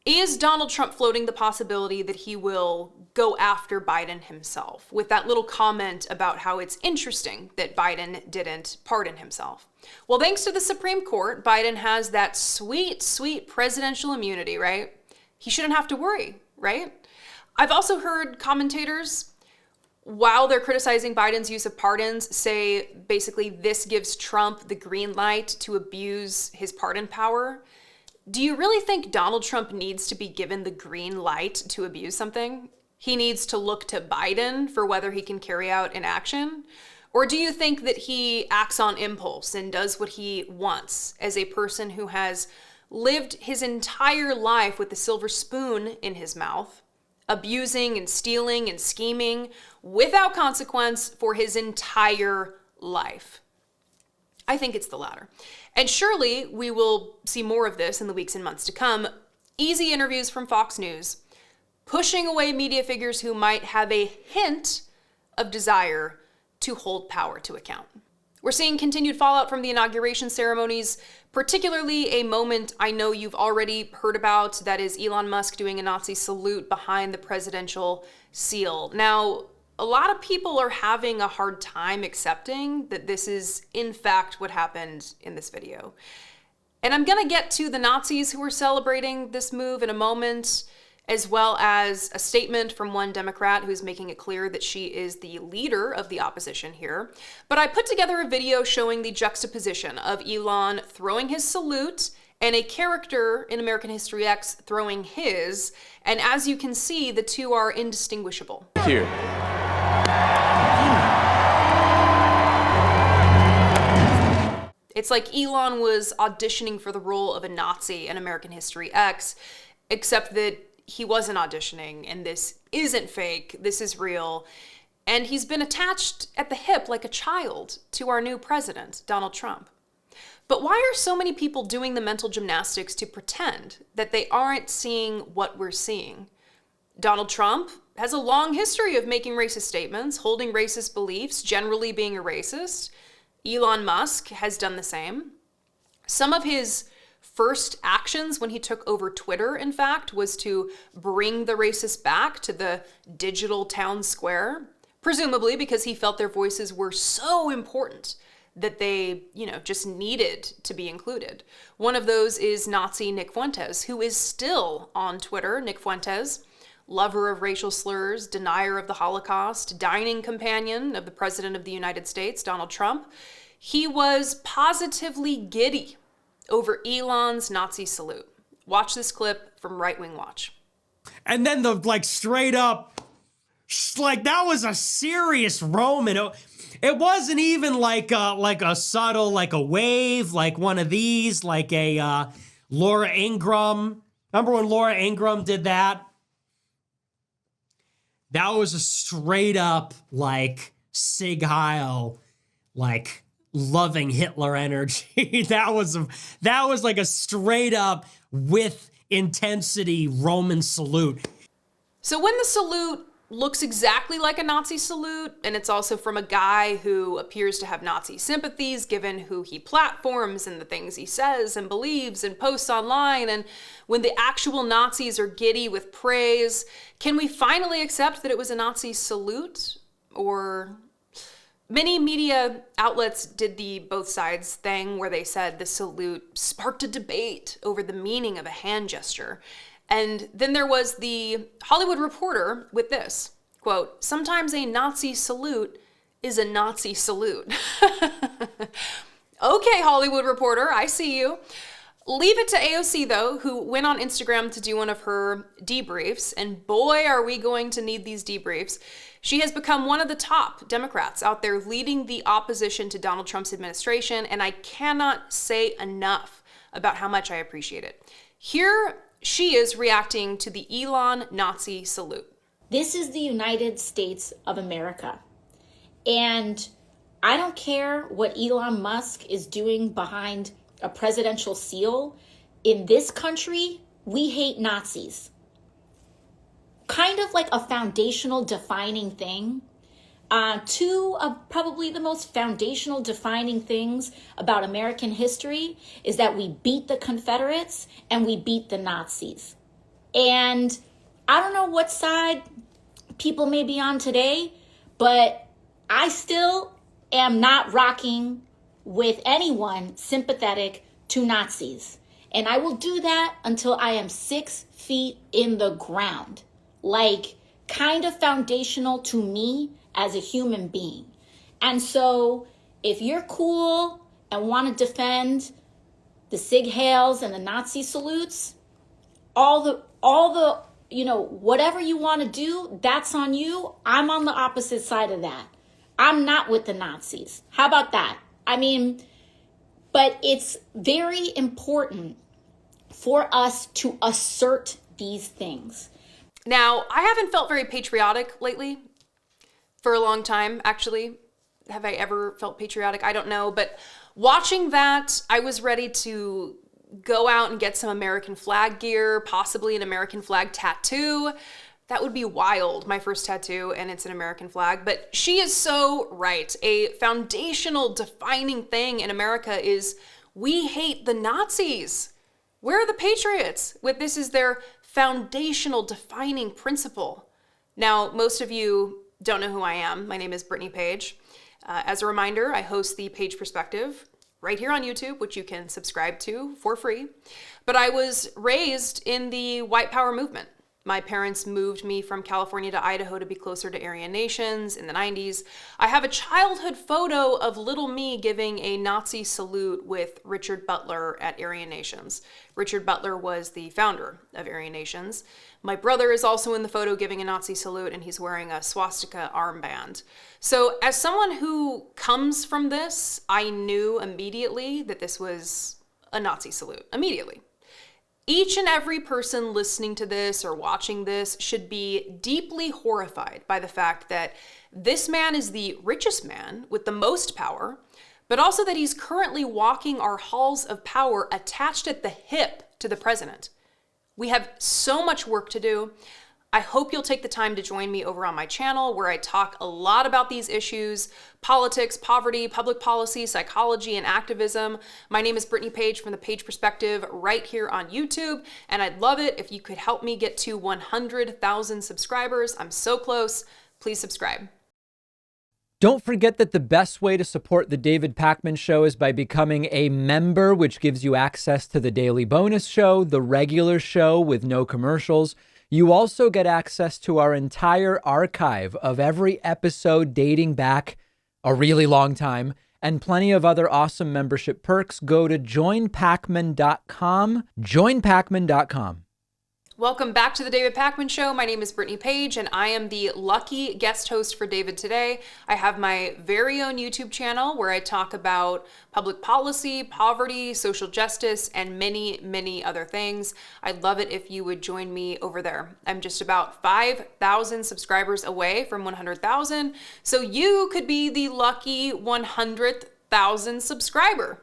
is Donald Trump floating the possibility that he will go after Biden himself, with that little comment about how it's interesting that Biden didn't pardon himself? Well, thanks to the Supreme Court, Biden has that sweet, sweet presidential immunity, right? He shouldn't have to worry, right? I've also heard commentators, while they're criticizing Biden's use of pardons, say basically this gives Trump the green light to abuse his pardon power. Do you really think Donald Trump needs to be given the green light to abuse something? He needs to look to Biden for whether he can carry out an action? Or do you think that he acts on impulse and does what he wants as a person who has lived his entire life with the silver spoon in his mouth, abusing and stealing and scheming without consequence for his entire life? I think it's the latter. And surely we will see more of this in the weeks and months to come. Easy interviews from Fox News, pushing away media figures who might have a hint of desire to hold power to account. We're seeing continued fallout from the inauguration ceremonies, particularly a moment I know you've already heard about, that is Elon Musk doing a Nazi salute behind the presidential seal. Now, a lot of people are having a hard time accepting that this is, in fact, what happened in this video. And I'm going to get to the Nazis who were celebrating this move in a moment. as well as a statement from one Democrat who's making it clear that she is the leader of the opposition here. But I put together a video showing the juxtaposition of Elon throwing his salute and a character in American History X throwing his. And as you can see, the two are indistinguishable. Here. It's like Elon was auditioning for the role of a Nazi in American History X, except that he wasn't auditioning, and this isn't fake, this is real. And he's been attached at the hip like a child to our new president, Donald Trump. But why are so many people doing the mental gymnastics to pretend that they aren't seeing what we're seeing? Donald Trump has a long history of making racist statements, holding racist beliefs, generally being a racist. Elon Musk has done the same. Some of his first actions when he took over Twitter, in fact, was to bring the racists back to the digital town square, presumably because he felt their voices were so important that they, just needed to be included. One of those is Nazi Nick Fuentes, who is still on Twitter. Nick Fuentes, lover of racial slurs, denier of the Holocaust, dining companion of the President of the United States, Donald Trump. He was positively giddy over Elon's Nazi salute. Watch this clip from Right Wing Watch. And then the straight up, that was a serious Roman. It wasn't even like a subtle, like a wave, like one of these, like a Laura Ingraham. Remember when Laura Ingraham did that? That was a straight up Sig Heil, loving Hitler energy. that was like a straight up with intensity Roman salute. So when the salute looks exactly like a Nazi salute, and it's also from a guy who appears to have Nazi sympathies given who he platforms and the things he says and believes and posts online, and when the actual Nazis are giddy with praise, can we finally accept that it was a Nazi salute? Or many media outlets did the both sides thing where they said the salute sparked a debate over the meaning of a hand gesture. And then there was the Hollywood Reporter with this, quote, "Sometimes a Nazi salute is a Nazi salute." Okay, Hollywood Reporter, I see you. Leave it to AOC, though, who went on Instagram to do one of her debriefs, and boy, are we going to need these debriefs. She has become one of the top Democrats out there leading the opposition to Donald Trump's administration, and I cannot say enough about how much I appreciate it. Here she is reacting to the Elon Nazi salute. This is the United States of America. And I don't care what Elon Musk is doing behind a presidential seal. In this country, we hate Nazis. Kind of like a foundational defining thing. Two of probably the most foundational defining things about American history is that we beat the Confederates and we beat the Nazis. And I don't know what side people may be on today, but I still am not rocking with anyone sympathetic to Nazis. And I will do that until I am 6 feet in the ground. Kind of foundational to me as a human being. And so if you're cool and want to defend the Sig Heils and the Nazi salutes, all the whatever you want to do, that's on you. I'm on the opposite side of that. I'm not with the Nazis. How about that? But it's very important for us to assert these things. Now, I haven't felt very patriotic lately. For a long time, actually. Have I ever felt patriotic? I don't know. But watching that, I was ready to go out and get some American flag gear, possibly an American flag tattoo. That would be wild, my first tattoo, and it's an American flag. But she is so right. A foundational defining thing in America is we hate the Nazis. Where are the patriots? This is their foundational defining principle. Now, most of you don't know who I am. My name is Brittany Page. As a reminder, I host the Page Perspective right here on YouTube, which you can subscribe to for free. But I was raised in the white power movement. My parents moved me from California to Idaho to be closer to Aryan nations in the 90s. I have a childhood photo of little me giving a Nazi salute with Richard Butler at Aryan Nations. Richard Butler was the founder of Aryan Nations. My brother is also in the photo giving a Nazi salute, and he's wearing a swastika armband. So as someone who comes from this, I knew immediately that this was a Nazi salute, immediately. Each and every person listening to this or watching this should be deeply horrified by the fact that this man is the richest man with the most power, but also that he's currently walking our halls of power attached at the hip to the president. We have so much work to do. I hope you'll take the time to join me over on my channel where I talk a lot about these issues: politics, poverty, public policy, psychology, and activism. My name is Brittany Page from the Page Perspective right here on YouTube, and I'd love it if you could help me get to 100,000 subscribers. I'm so close. Please subscribe. Don't forget that the best way to support the David Pakman Show is by becoming a member, which gives you access to the daily bonus show, the regular show with no commercials. You also get access to our entire archive of every episode dating back a really long time, and plenty of other awesome membership perks. Go to joinpakman.com, joinpakman.com. Welcome back to the David Pakman Show. My name is Brittany Page, and I am the lucky guest host for David today. I have my very own YouTube channel where I talk about public policy, poverty, social justice, and many, many other things. I'd love it if you would join me over there. I'm just about 5,000 subscribers away from 100,000, so you could be the lucky 100,000 subscriber.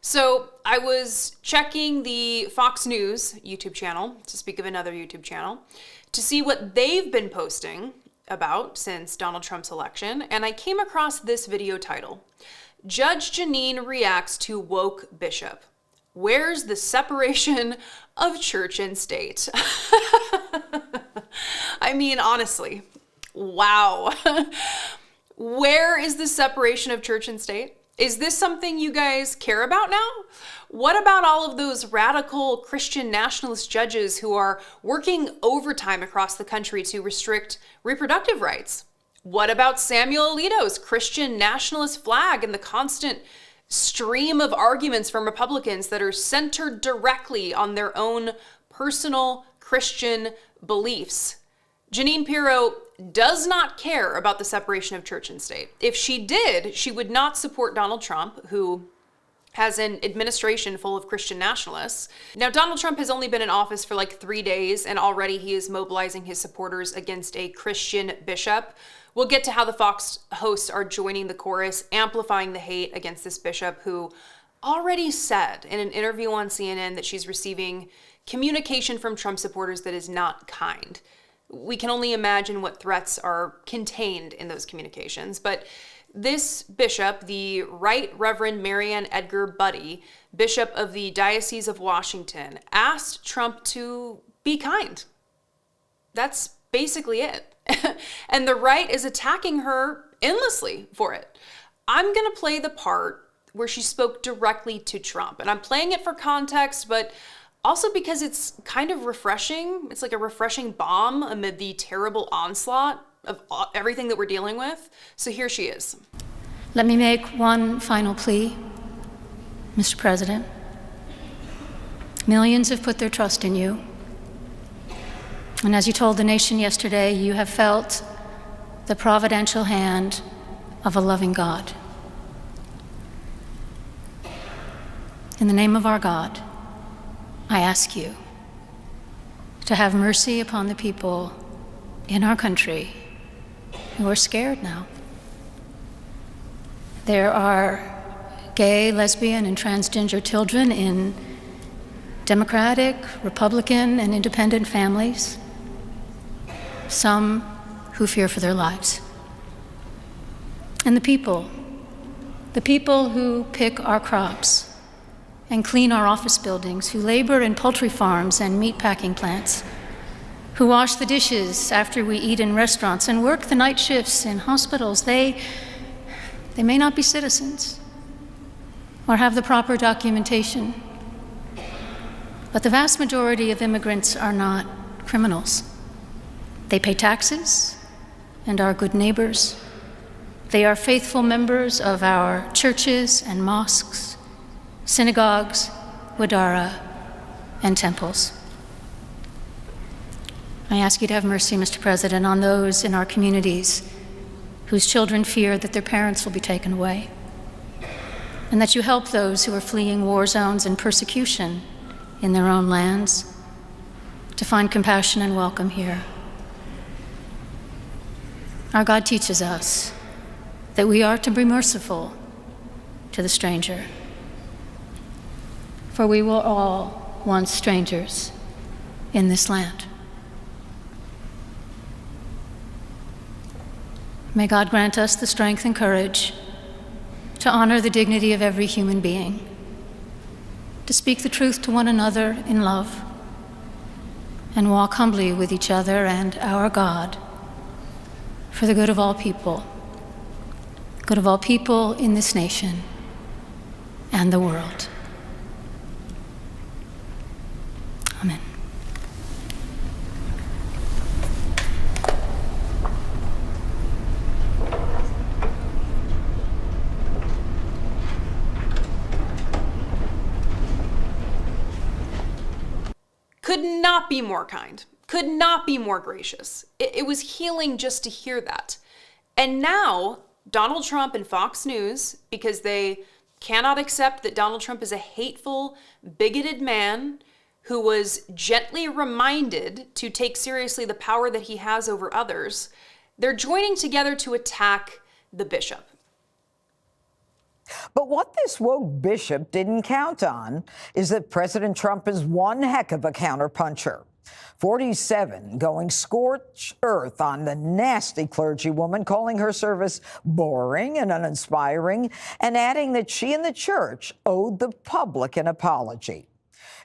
So I was checking the Fox News YouTube channel, to speak of another YouTube channel, to see what they've been posting about since Donald Trump's election, and I came across this video title: Judge Jeanine reacts to woke bishop. Where's the separation of church and state? I mean, honestly, wow. Where is the separation of church and state? Is this something you guys care about now? What about all of those radical Christian nationalist judges who are working overtime across the country to restrict reproductive rights? What about Samuel Alito's Christian nationalist flag and the constant stream of arguments from Republicans that are centered directly on their own personal Christian beliefs? Jeanine Pirro does not care about the separation of church and state. If she did, she would not support Donald Trump, who has an administration full of Christian nationalists. Now, Donald Trump has only been in office for like 3 days, and already he is mobilizing his supporters against a Christian bishop. We'll get to how the Fox hosts are joining the chorus, amplifying the hate against this bishop, who already said in an interview on CNN that she's receiving communication from Trump supporters that is not kind. We can only imagine what threats are contained in those communications. But this bishop, the Right Reverend Marianne Edgar Buddy, Bishop of the Diocese of Washington, asked Trump to be kind. That's basically it. And the right is attacking her endlessly for it. I'm going to play the part where she spoke directly to Trump. And I'm playing it for context, but also because it's kind of refreshing. It's like a refreshing balm amid the terrible onslaught of everything that we're dealing with. So here she is. Let me make one final plea, Mr. President. Millions have put their trust in you. And as you told the nation yesterday, you have felt the providential hand of a loving God. In the name of our God, I ask you to have mercy upon the people in our country who are scared now. There are gay, lesbian, and transgender children in Democratic, Republican, and independent families, some who fear for their lives. And the people who pick our crops and clean our office buildings, who labor in poultry farms and meat packing plants, who wash the dishes after we eat in restaurants and work the night shifts in hospitals, they may not be citizens or have the proper documentation, but the vast majority of immigrants are not criminals. They pay taxes and are good neighbors. They are faithful members of our churches and mosques, synagogues, wadara, and temples. I ask you to have mercy, Mr. President, on those in our communities whose children fear that their parents will be taken away, and that you help those who are fleeing war zones and persecution in their own lands to find compassion and welcome here. Our God teaches us that we are to be merciful to the stranger, for we were all once strangers in this land. May God grant us the strength and courage to honor the dignity of every human being, to speak the truth to one another in love, and walk humbly with each other and our God for the good of all people in this nation and the world. Amen. Could not be more kind, could not be more gracious. It was healing just to hear that. And now Donald Trump and Fox News, because they cannot accept that Donald Trump is a hateful, bigoted man who was gently reminded to take seriously the power that he has over others, they're joining together to attack the bishop. But what this woke bishop didn't count on is that President Trump is one heck of a counterpuncher. 47 going scorched earth on the nasty clergywoman, calling her service boring and uninspiring, and adding that she and the church owed the public an apology.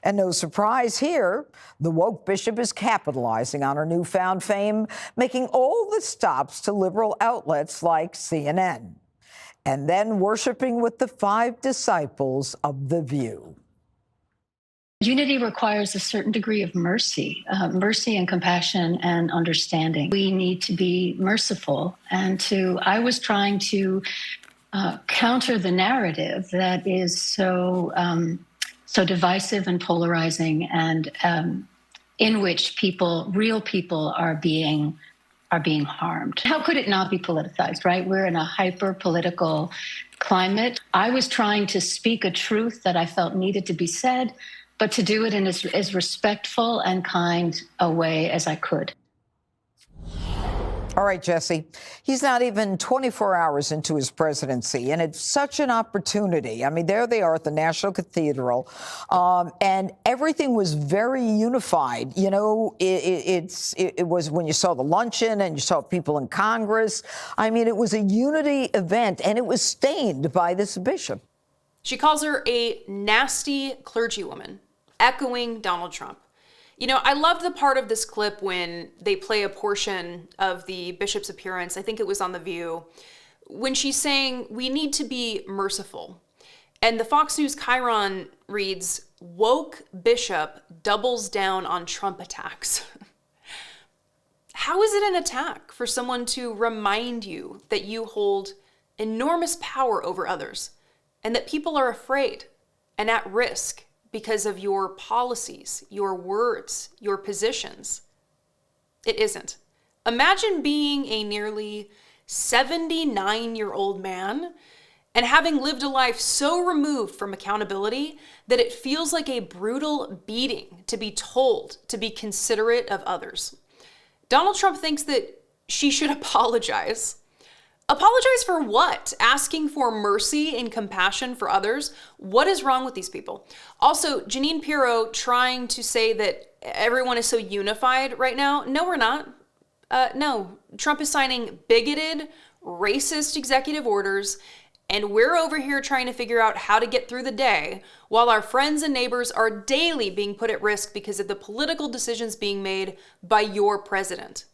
And no surprise here, the woke bishop is capitalizing on her newfound fame, making all the stops to liberal outlets like CNN, and then worshiping with the 5 disciples of The View. Unity requires a certain degree of mercy and compassion and understanding. We need to be merciful. I was trying to counter the narrative that is so divisive and polarizing, and in which real people are being harmed. How could it not be politicized, right? We're in a hyper-political climate. I was trying to speak a truth that I felt needed to be said, but to do it in as respectful and kind a way as I could. All right, Jesse, he's not even 24 hours into his presidency, and it's such an opportunity. I mean, there they are at the National Cathedral, and everything was very unified. You know, it was when you saw the luncheon and you saw people in Congress. I mean, it was a unity event, and it was stained by this bishop. She calls her a nasty clergywoman, echoing Donald Trump. You know, I love the part of this clip when they play a portion of the bishop's appearance. I think it was on The View, when she's saying, we need to be merciful. And the Fox News Chiron reads, woke bishop doubles down on Trump attacks. How is it an attack for someone to remind you that you hold enormous power over others and that people are afraid and at risk because of your policies, your words, your positions? It isn't. Imagine being a nearly 79-year-old man and having lived a life so removed from accountability that it feels like a brutal beating to be told to be considerate of others. Donald Trump thinks that she should apologize. Apologize for what? Asking for mercy and compassion for others? What is wrong with these people? Also, Jeanine Pirro trying to say that everyone is so unified right now. No, we're not. No, Trump is signing bigoted, racist executive orders, and we're over here trying to figure out how to get through the day while our friends and neighbors are daily being put at risk because of the political decisions being made by your president.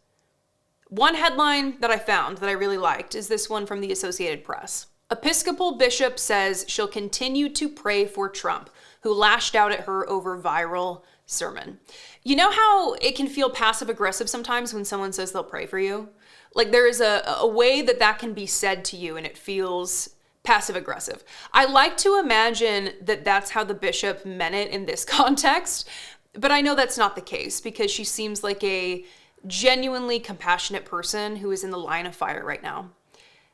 One headline that I found that I really liked is this one from the Associated Press. Episcopal bishop says she'll continue to pray for Trump, who lashed out at her over viral sermon. You know how it can feel passive-aggressive sometimes when someone says they'll pray for you? Like there is a way that can be said to you and it feels passive-aggressive. I like to imagine that that's how the bishop meant it in this context, but I know that's not the case because she seems like a genuinely compassionate person who is in the line of fire right now.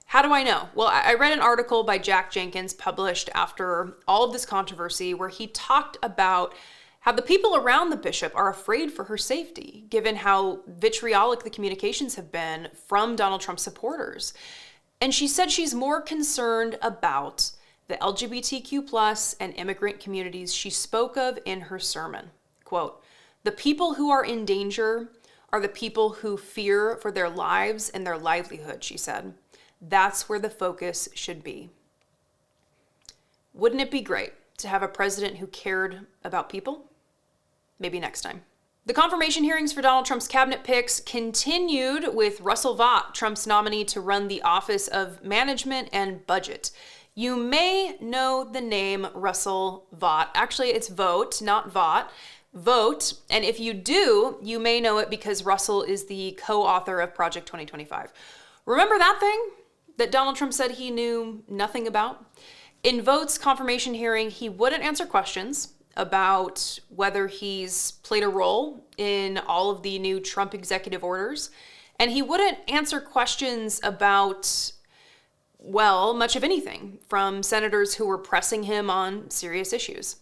How do I know? Well, I read an article by Jack Jenkins published after all of this controversy where he talked about how the people around the bishop are afraid for her safety, given how vitriolic the communications have been from Donald Trump supporters. And she said she's more concerned about the LGBTQ+ and immigrant communities she spoke of in her sermon. Quote, "The people who are in danger are the people who fear for their lives and their livelihood," she said. "That's where the focus should be." Wouldn't it be great to have a president who cared about people? Maybe next time. The confirmation hearings for Donald Trump's cabinet picks continued with Russell Vought, Trump's nominee to run the Office of Management and Budget. You may know the name Russell Vought. Actually, it's Vote, not Vought. Vote. And if you do, you may know it because Russell is the co-author of Project 2025. Remember that thing that Donald Trump said he knew nothing about? In Vote's confirmation hearing, he wouldn't answer questions about whether he's played a role in all of the new Trump executive orders. And he wouldn't answer questions about, well, much of anything from senators who were pressing him on serious issues.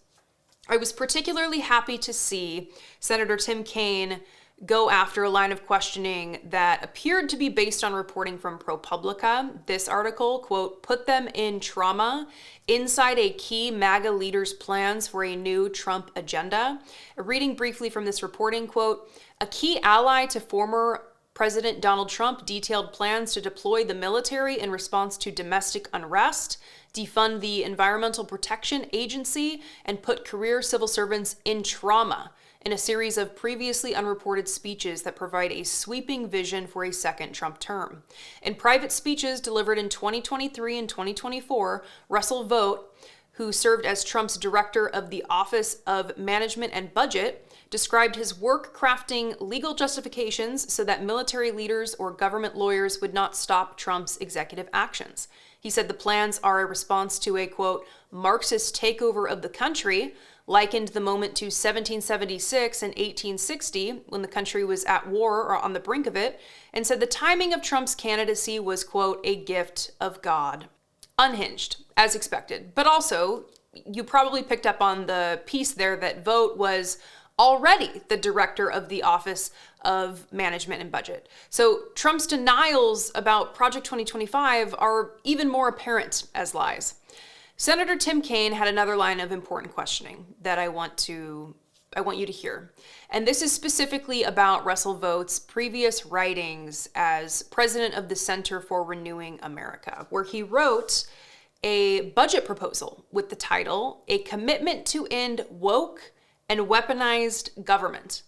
I was particularly happy to see Senator Tim Kaine go after a line of questioning that appeared to be based on reporting from ProPublica. This article, quote, "Put them in trauma inside a key MAGA leader's plans for a new Trump agenda." Reading briefly from this reporting, quote, "A key ally to former President Donald Trump detailed plans to deploy the military in response to domestic unrest, defund the Environmental Protection Agency, and put career civil servants in trauma in a series of previously unreported speeches that provide a sweeping vision for a second Trump term. In private speeches delivered in 2023 and 2024, Russell Vought, who served as Trump's director of the Office of Management and Budget, described his work crafting legal justifications so that military leaders or government lawyers would not stop Trump's executive actions. He said the plans are a response to a, quote, "Marxist takeover of the country," likened the moment to 1776 and 1860 when the country was at war or on the brink of it, and said the timing of Trump's candidacy was, quote, "a gift of God." Unhinged, as expected. But also, you probably picked up on the piece there that Vought was already the director of the Office of Management and Budget. So Trump's denials about Project 2025 are even more apparent as lies. Senator Tim Kaine had another line of important questioning that I want you to hear. And this is specifically about Russell Vought's previous writings as president of the Center for Renewing America, where he wrote a budget proposal with the title, "A Commitment to End Woke and Weaponized Government."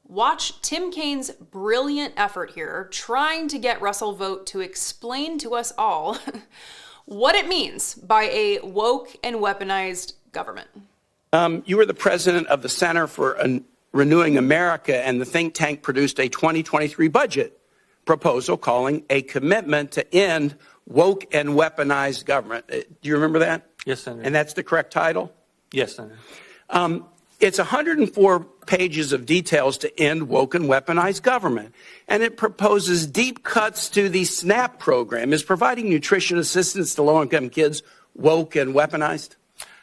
Watch Tim Kaine's brilliant effort here, trying to get Russell Vought to explain to us all what it means by a woke and weaponized government. You were the president of the Center for Renewing America, and the think tank produced a 2023 budget proposal calling a commitment to end woke and weaponized government. Do you remember that? Yes, Senator. And that's the correct title? Yes, Senator. It's 104 pages of details to end woke and weaponized government, and it proposes deep cuts to the SNAP program. Is providing nutrition assistance to low-income kids woke and weaponized?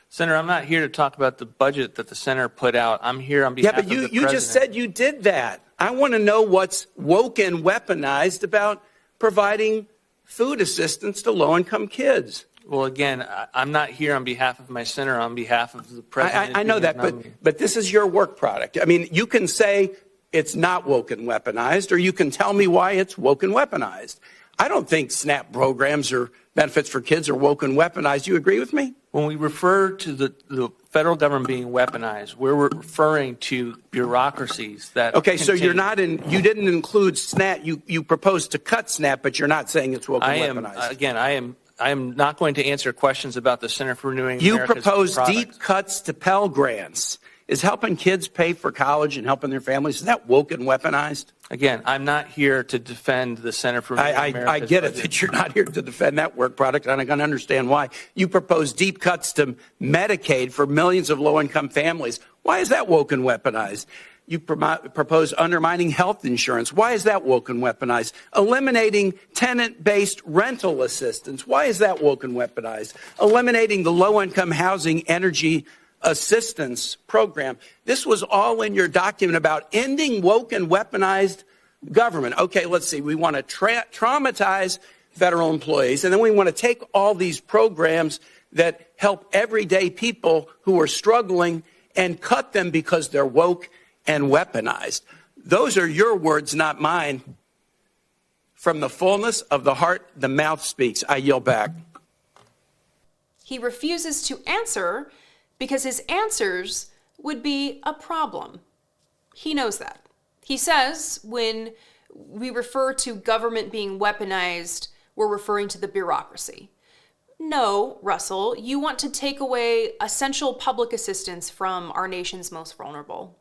Senator, I'm not here to talk about the budget that the center put out. I'm here on behalf of the president. Yeah, but you just said you did that. I want to know what's woke and weaponized about providing food assistance to low-income kids. Well, again, I'm not here on behalf of my center, on behalf of the president. I know that, but this is your work product. I mean, you can say it's not woke and weaponized, or you can tell me why it's woke and weaponized. I don't think SNAP programs or benefits for kids are woke and weaponized. Do you agree with me? When we refer to the federal government being weaponized, we're referring to bureaucracies that. Okay, so you're not in. You didn't include SNAP. You proposed to cut SNAP, but you're not saying it's woke and weaponized. Again, I am not going to answer questions about the Center for Renewing You America's proposed products. deep cuts to Pell Grants Is helping kids pay for college and helping their families, is that woke and weaponized? Again, I'm not here to defend the Center for America's I get it that you're not here to defend that work product, and I can understand why. You propose deep cuts to Medicaid for millions of low-income families. Why is that woke and weaponized? You propose undermining health insurance. Why is that woke and weaponized? Eliminating tenant-based rental assistance. Why is that woke and weaponized? Eliminating the low-income housing energy assistance program. This was all in your document about ending woke and weaponized government. Okay, let's see. We want to traumatize federal employees, and then we want to take all these programs that help everyday people who are struggling and cut them because they're woke and weaponized. Those are your words, not mine. From the fullness of the heart, the mouth speaks. I yield back. He refuses to answer because his answers would be a problem. He knows that. He says when we refer to government being weaponized, we're referring to the bureaucracy. No, Russell, you want to take away essential public assistance from our nation's most vulnerable.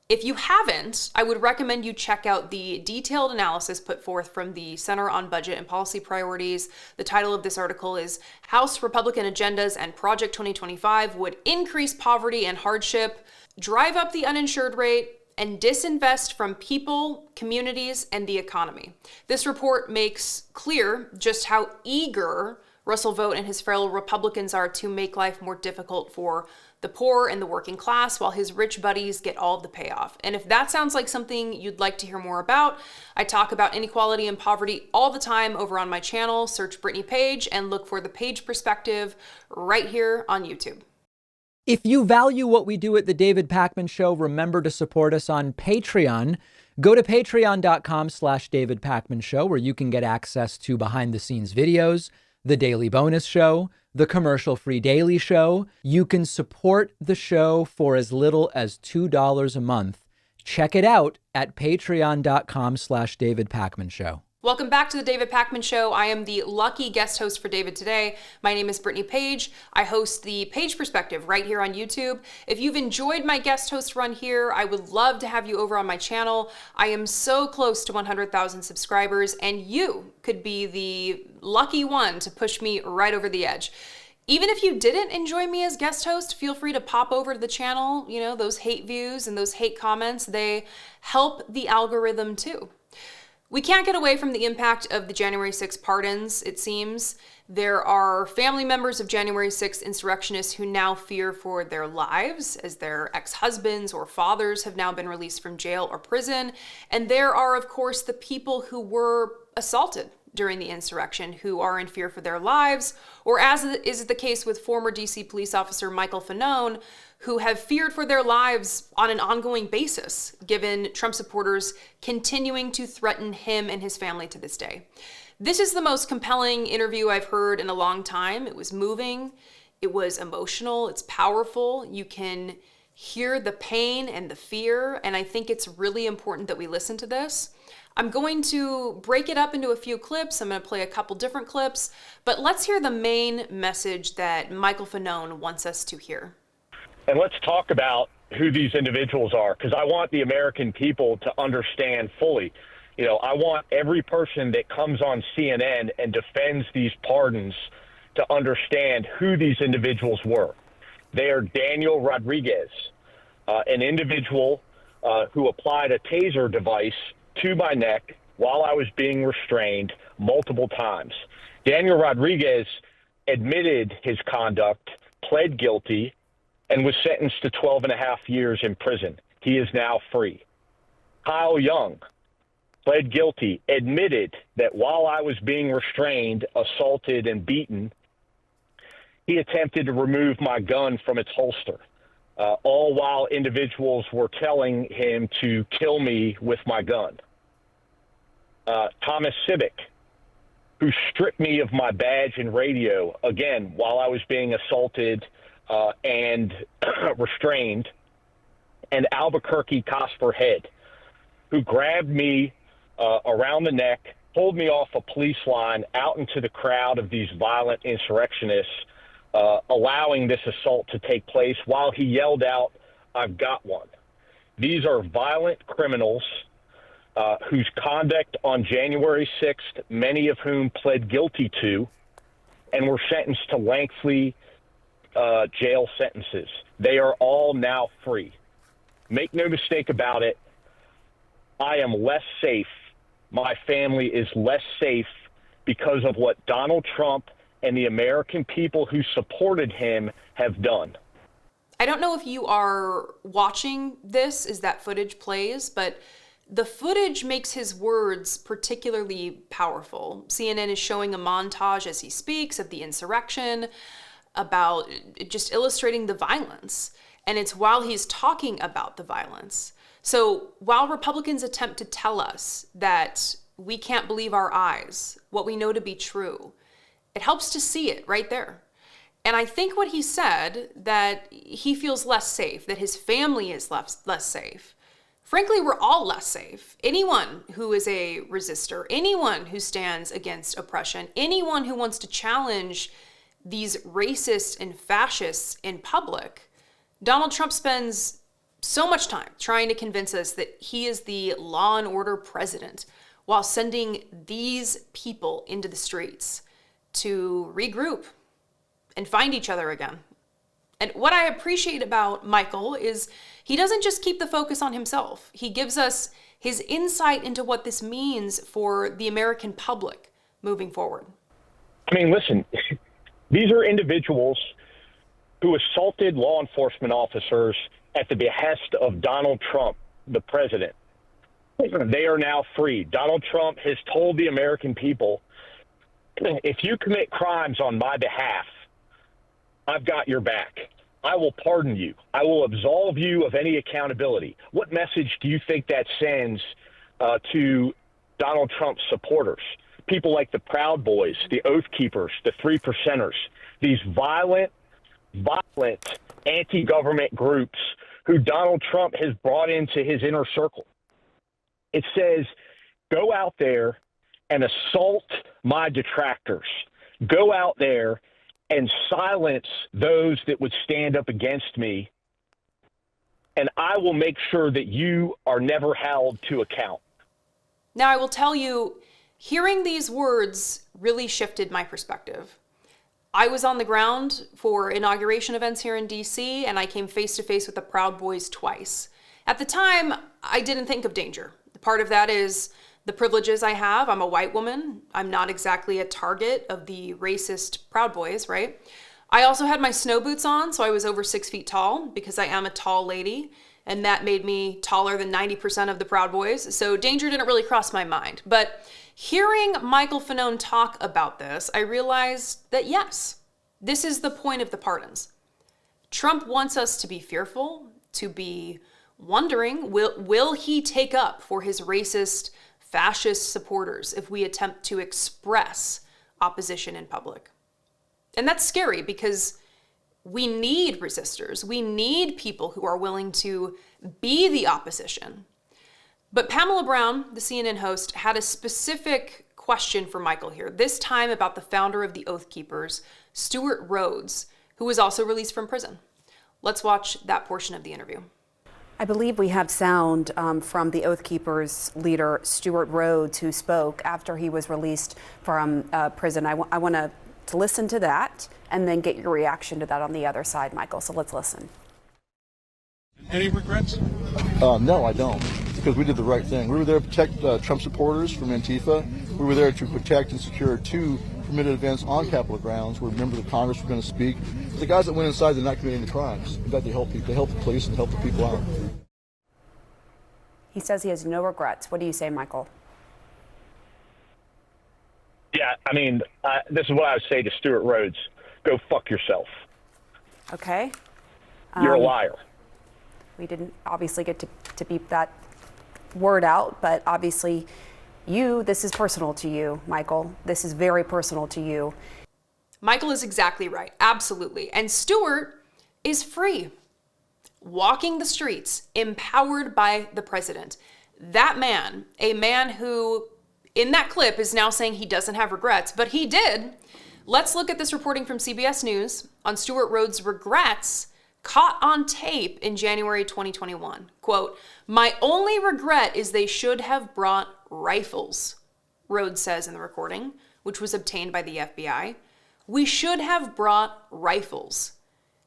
If you haven't, I would recommend you check out the detailed analysis put forth from the Center on Budget and Policy Priorities. The title of this article is House Republican Agendas and Project 2025 Would Increase Poverty and Hardship, Drive Up the Uninsured Rate, and Disinvest from People, Communities, and the Economy. This report makes clear just how eager Russell Vought and his fellow Republicans are to make life more difficult for the poor and the working class, while his rich buddies get all of the payoff. And if that sounds like something you'd like to hear more about, I talk about inequality and poverty all the time over on my channel. Search Brittany Page and look for the Page Perspective right here on YouTube. If you value what we do at The David Pakman Show, remember to support us on Patreon. Go to patreon.com/David Pakman Show, where you can get access to behind-the-scenes videos, the daily bonus show, the commercial-free daily show. You can support the show for as little as $2 a month. Check it out at patreon.com/David Pakman Show. Welcome back to the David Pakman Show. I am the lucky guest host for David today. My name is Brittany Page. I host the Page Perspective right here on YouTube. If you've enjoyed my guest host run here, I would love to have you over on my channel. I am so close to 100,000 subscribers, and you could be the lucky one to push me right over the edge. Even if you didn't enjoy me as guest host, feel free to pop over to the channel. You know, those hate views and those hate comments, they help the algorithm too. We can't get away from the impact of the January 6th pardons, it seems. There are family members of January 6th insurrectionists who now fear for their lives, as their ex-husbands or fathers have now been released from jail or prison. And there are, of course, the people who were assaulted during the insurrection who are in fear for their lives, or as is the case with former DC police officer Michael Fanone, who have feared for their lives on an ongoing basis, given Trump supporters continuing to threaten him and his family to this day. This is the most compelling interview I've heard in a long time. It was moving, it was emotional, it's powerful. You can hear the pain and the fear, and I think it's really important that we listen to this. I'm going to break it up into a few clips. I'm going to play a couple different clips, but let's hear the main message that Michael Fanone wants us to hear. And let's talk about who these individuals are, because I want the American people to understand fully. You know, I want every person that comes on CNN and defends these pardons to understand who these individuals were. They are Daniel Rodriguez, an individual who applied a taser device to my neck while I was being restrained multiple times. Daniel Rodriguez admitted his conduct, pled guilty, and was sentenced to 12.5 years in prison. He is now free. Kyle Young pled guilty, admitted that while I was being restrained, assaulted, and beaten, he attempted to remove my gun from its holster, all while individuals were telling him to kill me with my gun. Thomas Civic, who stripped me of my badge and radio, again, while I was being assaulted and restrained. And Albuquerque Cosper Head, who grabbed me around the neck, pulled me off a police line out into the crowd of these violent insurrectionists, allowing this assault to take place while he yelled out I've got one. These are violent criminals whose conduct on January 6th, many of whom pled guilty to and were sentenced to lengthy jail sentences. They are all now free. Make no mistake about it. I am less safe. My family is less safe because of what Donald Trump and the American people who supported him have done. I don't know if you are watching this as that footage plays, but the footage makes his words particularly powerful. CNN is showing a montage as he speaks of the insurrection, about just illustrating the violence. And it's while he's talking about the violence. So while Republicans attempt to tell us that we can't believe our eyes, what we know to be true, it helps to see it right there. And I think what he said, that he feels less safe, that his family is less safe. Frankly, we're all less safe. Anyone who is a resistor, anyone who stands against oppression, anyone who wants to challenge these racists and fascists in public, Donald Trump spends so much time trying to convince us that he is the law and order president while sending these people into the streets to regroup and find each other again. And what I appreciate about Michael is he doesn't just keep the focus on himself. He gives us his insight into what this means for the American public moving forward. I mean, listen, these are individuals who assaulted law enforcement officers at the behest of Donald Trump, the president. They are now free. Donald Trump has told the American people, if you commit crimes on my behalf, I've got your back. I will pardon you. I will absolve you of any accountability. What message do you think that sends to Donald Trump's supporters? People like the Proud Boys, the Oath Keepers, the Three Percenters, these violent anti-government groups who Donald Trump has brought into his inner circle. It says, go out there and assault my detractors. Go out there and silence those that would stand up against me, and I will make sure that you are never held to account. Now, I will tell you, hearing these words really shifted my perspective. I was on the ground for inauguration events here in DC, and I came face to face with the Proud Boys twice. At the time, I didn't think of danger. Part of that is the privileges I have. I'm a white woman. I'm not exactly a target of the racist Proud Boys, right? I also had my snow boots on, so I was over 6 feet tall because I am a tall lady, and that made me taller than 90% of the Proud Boys. So danger didn't really cross my mind. But hearing Michael Fanone talk about this, I realized that yes, this is the point of the pardons. Trump wants us to be fearful, to be wondering, will he take up for his racist, fascist supporters if we attempt to express opposition in public? And that's scary because we need resistors. We need people who are willing to be the opposition. But Pamela Brown, the CNN host, had a specific question for Michael here, this time about the founder of the Oath Keepers, Stewart Rhodes, who was also released from prison. Let's watch that portion of the interview. I believe we have sound from the Oath Keepers leader, Stewart Rhodes, who spoke after he was released from prison. I want to listen to that and then get your reaction to that on the other side, Michael. So let's listen. Any regrets? No, I don't, because we did the right thing. We were there to protect Trump supporters from Antifa. We were there to protect and secure 2 permitted events on Capitol grounds where members of Congress were going to speak. The guys that went inside did not commit any crimes. In fact, they helped people. They helped the police and helped the people out. He says he has no regrets. What do you say, Michael? Yeah, I mean, this is what I would say to Stewart Rhodes. Go fuck yourself. Okay. You're a liar. We didn't obviously get to beep that word out, but obviously this is personal to you, Michael. This is very personal to you. Michael is exactly right. Absolutely. And Stewart is free, walking the streets, empowered by the president. That man, a man who in that clip is now saying he doesn't have regrets, but he did. Let's look at this reporting from CBS News on Stewart Rhodes' regrets caught on tape in January 2021. Quote, "My only regret is they should have brought rifles," Rhodes says in the recording, which was obtained by the FBI. "We should have brought rifles.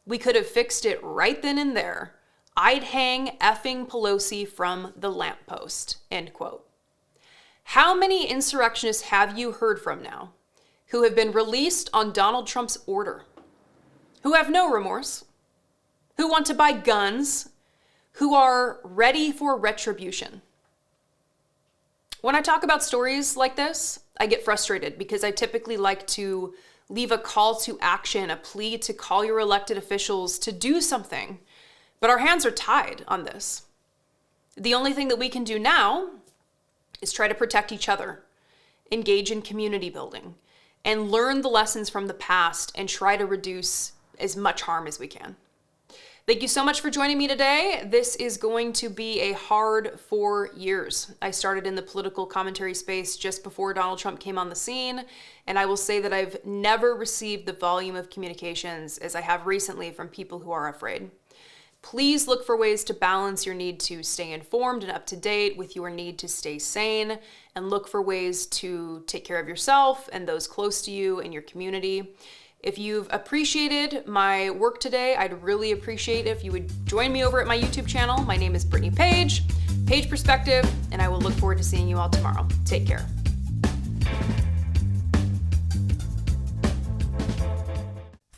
We could have fixed it right then and there. I'd hang effing Pelosi from the lamppost," end quote. How many insurrectionists have you heard from now who have been released on Donald Trump's order, who have no remorse, who want to buy guns, who are ready for retribution? When I talk about stories like this, I get frustrated because I typically like to leave a call to action, a plea to call your elected officials to do something. But our hands are tied on this. The only thing that we can do now is try to protect each other, engage in community building, and learn the lessons from the past and try to reduce as much harm as we can. Thank you so much for joining me today. This is going to be a hard 4 years. I started in the political commentary space just before Donald Trump came on the scene, and I will say that I've never received the volume of communications as I have recently from people who are afraid. Please look for ways to balance your need to stay informed and up to date with your need to stay sane, and look for ways to take care of yourself and those close to you and your community. If you've appreciated my work today, I'd really appreciate if you would join me over at my YouTube channel. My name is Brittany Page, Page Perspective, and I will look forward to seeing you all tomorrow. Take care.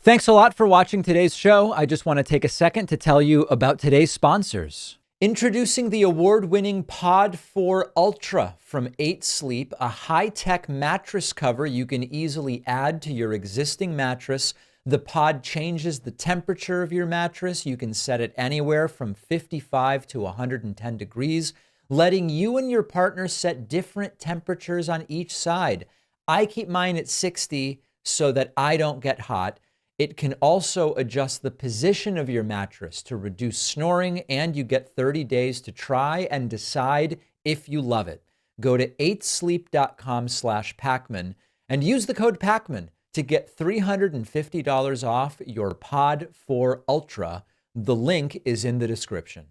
Thanks a lot for watching today's show. I just want to take a second to tell you about today's sponsors. Introducing the award-winning Pod 4 Ultra from 8 Sleep, a high-tech mattress cover you can easily add to your existing mattress. The Pod changes the temperature of your mattress. You can set it anywhere from 55 to 110 degrees, letting you and your partner set different temperatures on each side. I keep mine at 60 so that I don't get hot. It can also adjust the position of your mattress to reduce snoring, and you get 30 days to try and decide if you love it. Go to 8sleep.com/Pacman and use the code Pacman to get $350 off your Pod 4 Ultra. The link is in the description.